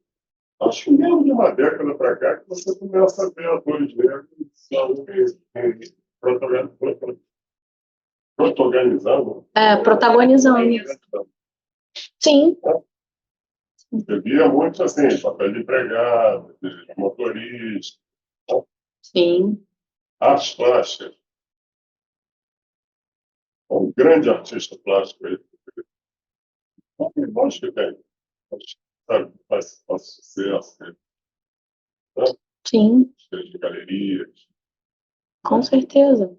S2: acho que menos de uma década para cá que você começa a ver atores negros protagonizando.
S1: Protagonizando. Sim.
S2: Eu via muito assim, papel de empregado, de motorista.
S1: Sim.
S2: Artes plásticas. Um grande artista plástico aí. Lógico que tem. Sabe, faz sucesso. Né?
S1: Sim.
S2: De galerias.
S1: Com certeza.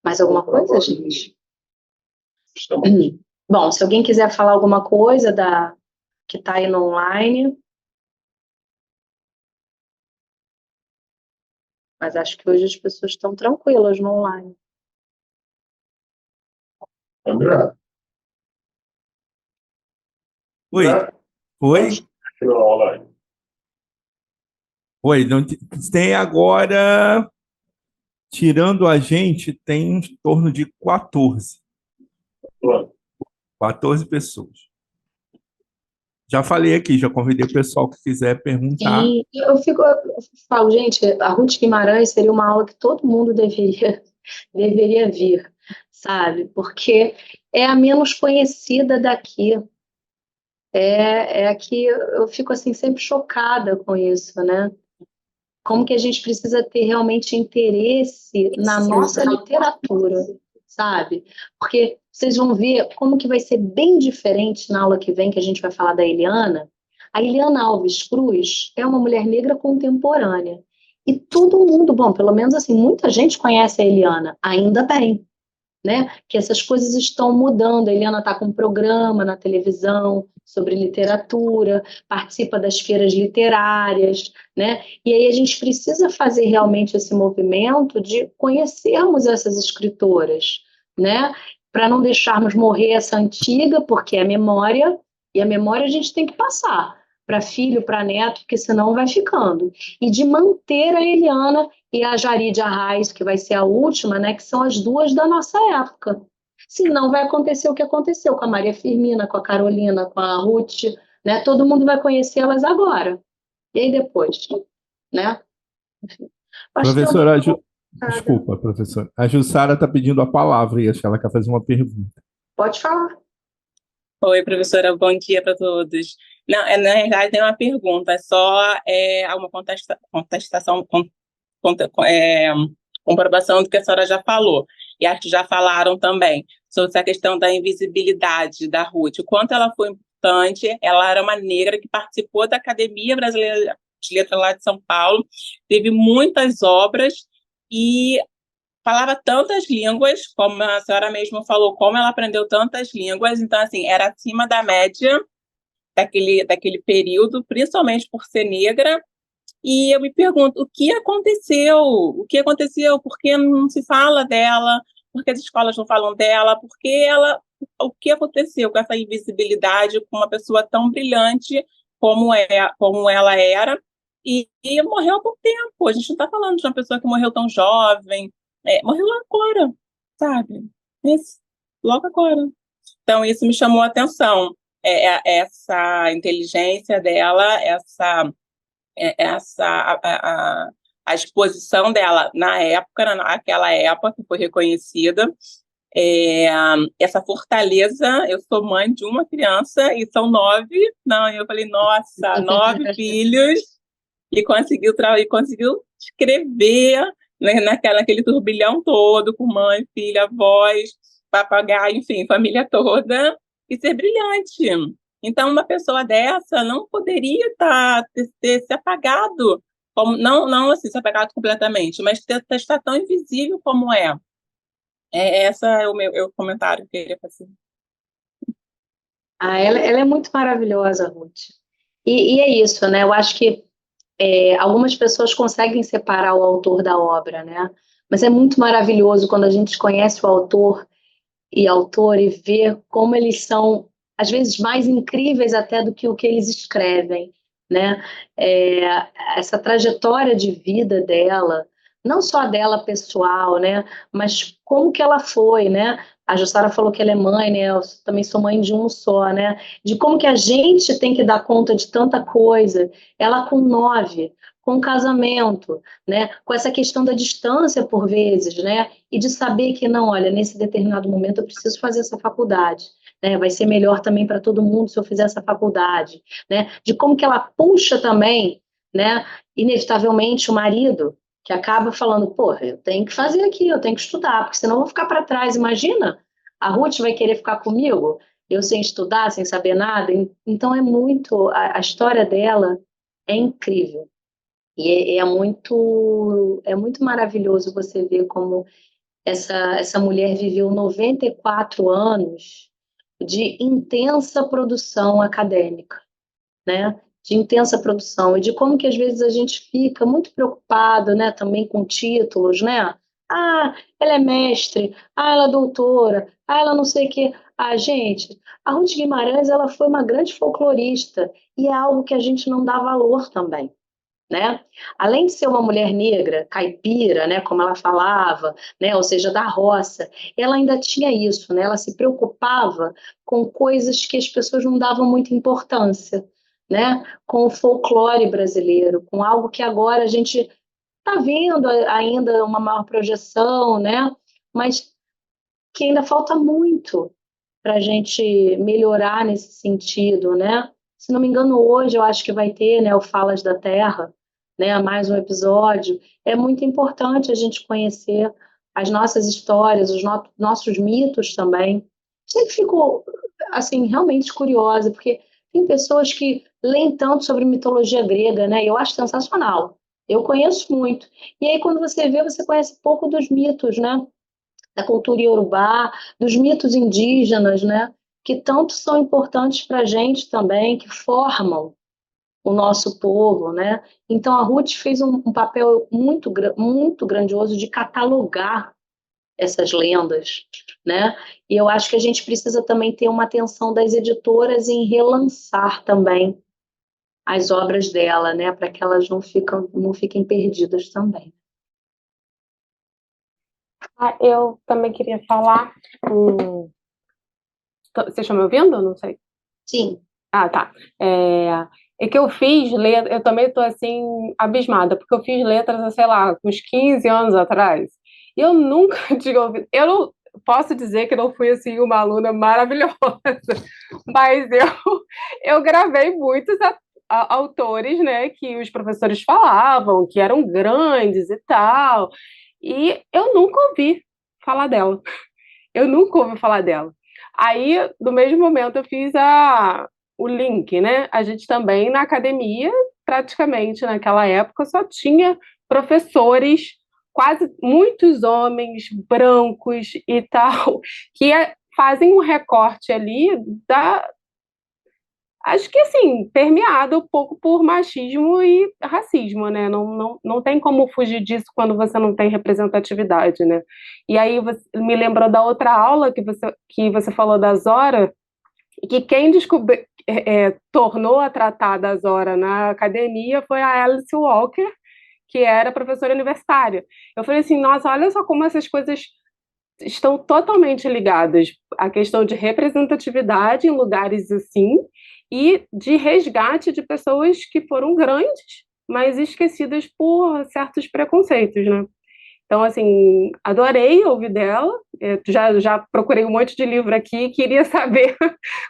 S1: Mais alguma coisa, gente? Bom, se alguém quiser falar alguma coisa que está aí no online. Mas acho que hoje as pessoas estão tranquilas no online.
S2: André?
S4: Oi. Oi?
S2: Online.
S4: Oi, não tem agora, tirando a gente, tem em torno de 14 pessoas. Já falei aqui, já convidei o pessoal que quiser perguntar.
S1: Sim, eu falo, gente, a Ruth Guimarães seria uma aula que todo mundo deveria vir, sabe? Porque é a menos conhecida daqui. É a que eu fico assim sempre chocada com isso, né? Como que a gente precisa ter realmente interesse na nossa literatura, sabe? Porque vocês vão ver como que vai ser bem diferente na aula que vem, que a gente vai falar da Eliana. A Eliana Alves Cruz é uma mulher negra contemporânea. E todo mundo, bom, pelo menos assim, muita gente conhece a Eliana, ainda bem, né? Que essas coisas estão mudando. A Eliana está com um programa na televisão sobre literatura, participa das feiras literárias, né? E aí a gente precisa fazer realmente esse movimento de conhecermos essas escritoras, né? Para não deixarmos morrer essa antiga, porque é memória, e a memória a gente tem que passar para filho, para neto, porque senão vai ficando. E de manter a Eliana e a Jarid Arraes, que vai ser a última, né, que são as duas da nossa época. Senão vai acontecer o que aconteceu com a Maria Firmina, com a Carolina, com a Ruth, né? Todo mundo vai conhecê-las agora. E aí depois, né? Enfim.
S4: Professora, desculpa, professora. A Jussara está pedindo a palavra e acho que ela quer fazer uma pergunta.
S1: Pode falar.
S5: Oi, professora, bom dia para todos. Não, na realidade, não é uma pergunta, é só uma contestação, comprovação do que a senhora já falou. E acho que já falaram também sobre essa questão da invisibilidade da Ruth, o quanto ela foi importante. Ela era uma negra que participou da Academia Brasileira de Letras lá de São Paulo, teve muitas obras e falava tantas línguas, como a senhora mesmo falou, como ela aprendeu tantas línguas. Então, assim, era acima da média daquele período, principalmente por ser negra. E eu me pergunto, o que aconteceu? O que aconteceu? Por que não se fala dela? Por que as escolas não falam dela? O que aconteceu com essa invisibilidade com uma pessoa tão brilhante como ela era? E morreu há pouco tempo. A gente não está falando de uma pessoa que morreu tão jovem. Morreu agora, sabe? Logo agora. Então, isso me chamou a atenção. Essa inteligência dela, a exposição dela naquela época, que foi reconhecida, essa fortaleza. Eu sou mãe de uma criança e são 9, eu falei, nossa, 9 filhos, e conseguiu escrever, né, naquele turbilhão todo, com mãe, filha, avós, papagaio, enfim, família toda, e ser brilhante. Então, uma pessoa dessa não poderia ter se apagado, não assim, se apagado completamente, mas estar tão invisível como é. Esse é o meu comentário que eu queria fazer.
S1: Ela é muito maravilhosa, Ruth. E é isso, né? Eu acho que algumas pessoas conseguem separar o autor da obra, né? Mas é muito maravilhoso quando a gente conhece o autor e vê como eles são, às vezes, mais incríveis até do que o que eles escrevem, né? Essa trajetória de vida dela, não só dela pessoal, né? Mas como que ela foi, né? A Jussara falou que ela é mãe, né? Eu também sou mãe de um só, né? De como que a gente tem que dar conta de tanta coisa. Ela com 9, com casamento, né? Com essa questão da distância por vezes, né? E de saber que não, olha, nesse determinado momento eu preciso fazer essa faculdade, né? Vai ser melhor também para todo mundo se eu fizer essa faculdade, né? De como que ela puxa também, né? Inevitavelmente o marido que acaba falando, porra, eu tenho que fazer aqui, eu tenho que estudar, porque senão eu vou ficar para trás. Imagina, a Ruth vai querer ficar comigo, eu sem estudar, sem saber nada. Então é muito, a história dela é incrível. E é muito maravilhoso você ver como essa mulher viveu 94 anos de intensa produção acadêmica, né? De intensa produção e de como que às vezes a gente fica muito preocupado, né, também com títulos, né? Ah, ela é mestre, ah, ela é doutora, ah, ela não sei o quê. Ah, gente, a Ruth Guimarães, ela foi uma grande folclorista e é algo que a gente não dá valor também, né? Além de ser uma mulher negra, caipira, né, como ela falava, né, ou seja, da roça, ela ainda tinha isso, né? Ela se preocupava com coisas que as pessoas não davam muita importância, né? Com o folclore brasileiro, com algo que agora a gente está vendo ainda uma maior projeção, né? Mas que ainda falta muito para a gente melhorar nesse sentido, né? Se não me engano, hoje eu acho que vai ter, né, o Falas da Terra, né, mais um episódio. É muito importante a gente conhecer as nossas histórias, os nossos mitos também. Sempre fico, assim, realmente curiosa, porque tem pessoas que leem tanto sobre mitologia grega, né? E eu acho sensacional. Eu conheço muito. E aí, quando você vê, você conhece pouco dos mitos, né? Da cultura iorubá, dos mitos indígenas, né? Que tanto são importantes para a gente também, que formam o nosso povo, né? Então a Ruth fez um papel muito grandioso de catalogar essas lendas, né? E eu acho que a gente precisa também ter uma atenção das editoras em relançar também as obras dela, né? Para que elas não fiquem perdidas também.
S6: Eu também queria falar. Vocês estão me ouvindo? Não sei.
S1: Sim.
S6: Ah, tá. É que eu fiz letra, eu também estou assim, abismada, porque eu fiz letras, sei lá, uns 15 anos atrás. E eu nunca tinha ouvido. Eu não posso dizer que não fui assim uma aluna maravilhosa, mas eu gravei muitos autores, né, que os professores falavam, que eram grandes e tal. E eu nunca ouvi falar dela. Eu nunca ouvi falar dela. Aí, no mesmo momento, eu fiz o link, né? A gente também, na academia, praticamente naquela época, só tinha professores, quase muitos homens brancos e tal, que fazem um recorte ali acho que assim, permeado um pouco por machismo e racismo, né? Não tem como fugir disso quando você não tem representatividade, né? E aí você me lembrou da outra aula que você falou da Zora, que quem tornou a tratar da Zora na academia foi a Alice Walker, que era professora universitária. Eu falei assim, nossa, olha só como essas coisas estão totalmente ligadas à questão de representatividade em lugares assim e de resgate de pessoas que foram grandes, mas esquecidas por certos preconceitos, né? Então, assim, adorei ouvir dela, já procurei um monte de livro aqui, queria saber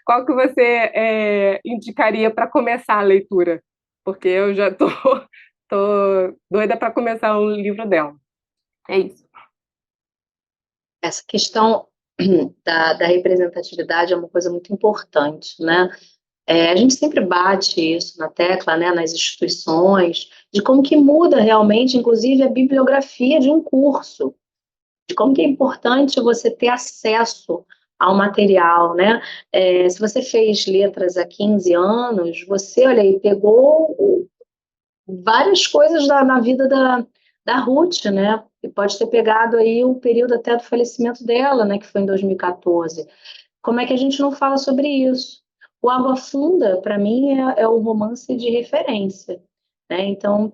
S6: qual que você indicaria para começar a leitura, porque eu já tô doida para começar um livro dela. É isso.
S1: Essa questão da representatividade é uma coisa muito importante, né? A gente sempre bate isso na tecla, né, nas instituições, de como que muda realmente, inclusive, a bibliografia de um curso, de como que é importante você ter acesso ao material, né? Se você fez letras há 15 anos, você, olha aí, pegou várias coisas na vida da Ruth, né? E pode ter pegado aí o período até do falecimento dela, né? Que foi em 2014. Como é que a gente não fala sobre isso? O Água Funda, para mim, é o romance de referência, né? Então,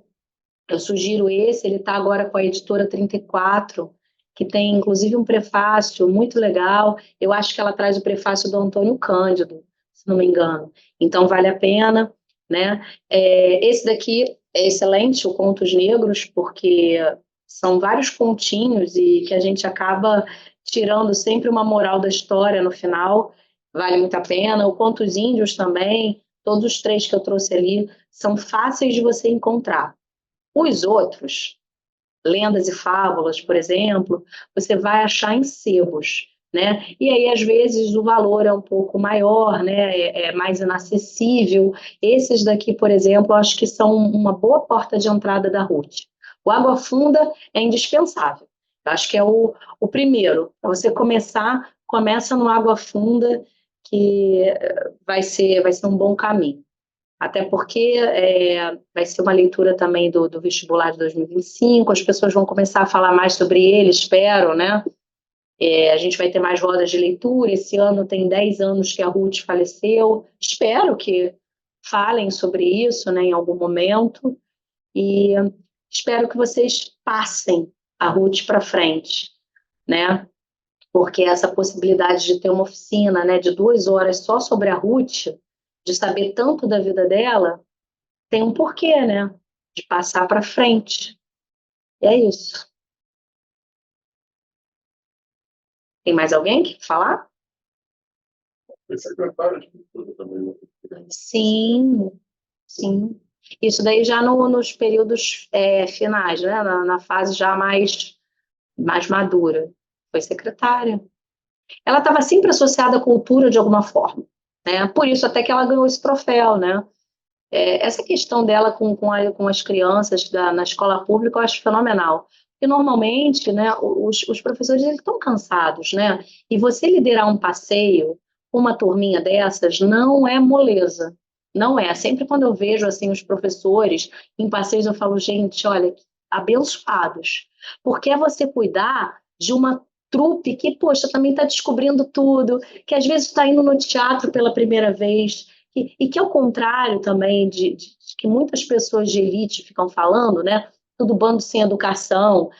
S1: Eu sugiro esse, ele está agora com a editora 34, que tem inclusive um prefácio muito legal. Eu acho que ela traz o prefácio do Antônio Cândido, se não me engano. Então vale a pena, né? Esse daqui é excelente, o Contos Negros, porque são vários continhos e que a gente acaba tirando sempre uma moral da história no final. Vale muito a pena. O Contos Índios também, todos os 3 que eu trouxe ali, são fáceis de você encontrar. Os outros, lendas e fábulas, por exemplo, você vai achar em sebos, né? E aí, às vezes, o valor é um pouco maior, né? É mais inacessível. Esses daqui, por exemplo, acho que são uma boa porta de entrada da Ruth. O Água Funda é indispensável. Eu acho que é o primeiro. Para você começar, começa no Água Funda, que vai ser um bom caminho. Até porque vai ser uma leitura também do vestibular de 2025, as pessoas vão começar a falar mais sobre ele, espero, né? A gente vai ter mais rodas de leitura. Esse ano tem 10 anos que a Ruth faleceu. Espero que falem sobre isso, né, em algum momento. E espero que vocês passem a Ruth para frente, né? Porque essa possibilidade de ter uma oficina, né, de 2 horas só sobre a Ruth, de saber tanto da vida dela, tem um porquê, né? De passar para frente. E é isso. Tem mais alguém que quer falar?
S2: Foi secretária de cultura também.
S1: Sim, sim. Isso daí já nos períodos finais, né? Na fase já mais madura. Foi secretária. Ela estava sempre associada à cultura de alguma forma, né? Por isso até que ela ganhou esse troféu, né? Essa questão dela com as crianças na escola pública eu acho fenomenal. Porque normalmente, né, os professores eles estão cansados, né? E você liderar um passeio com uma turminha dessas não é moleza. Não é. Sempre quando eu vejo assim os professores em passeios, eu falo, gente, olha, abençoados. Porque é você cuidar de uma trupe que, poxa, também está descobrindo tudo, que às vezes está indo no teatro pela primeira vez, e que, ao contrário também de que muitas pessoas de elite ficam falando, né? Tudo bando sem educação,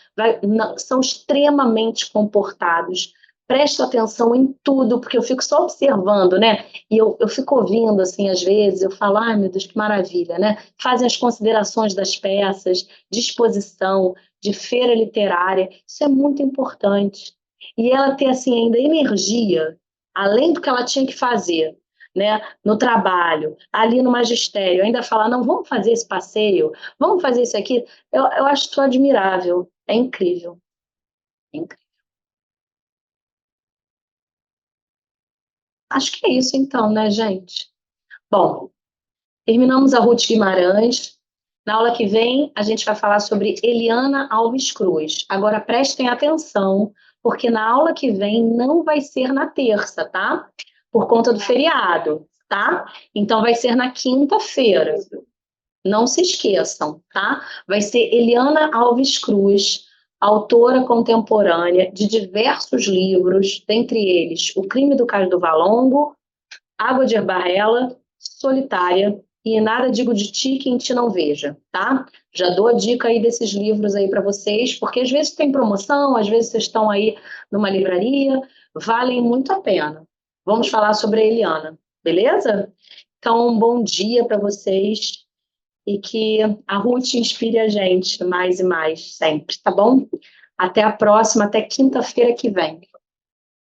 S1: são extremamente comportados. Presta atenção em tudo, porque eu fico só observando, né? E eu fico ouvindo, assim, às vezes, eu falo, ai, meu Deus, que maravilha, né? Fazem as considerações das peças, de exposição, de feira literária, isso é muito importante. E ela ter, assim, ainda energia, além do que ela tinha que fazer, né, no trabalho, ali no magistério, ainda falar, não, vamos fazer esse passeio, vamos fazer isso aqui, eu acho isso admirável, é incrível. É incrível. Acho que é isso então, né, gente? Bom, terminamos a Ruth Guimarães. Na aula que vem, a gente vai falar sobre Eliana Alves Cruz. Agora, prestem atenção, porque na aula que vem não vai ser na terça, tá? Por conta do feriado, tá? Então, vai ser na quinta-feira. Não se esqueçam, tá? Vai ser Eliana Alves Cruz, autora contemporânea de diversos livros, dentre eles O Crime do Cais do Valongo, Água de Barrela, Solitária e Nada Digo de Ti que em Ti Não Veja, tá? Já dou a dica aí desses livros aí para vocês, porque às vezes tem promoção, às vezes vocês estão aí numa livraria, valem muito a pena. Vamos falar sobre a Eliana, beleza? Então, um bom dia para vocês e que a Ruth inspire a gente mais e mais sempre, tá bom? Até a próxima, até quinta-feira que vem.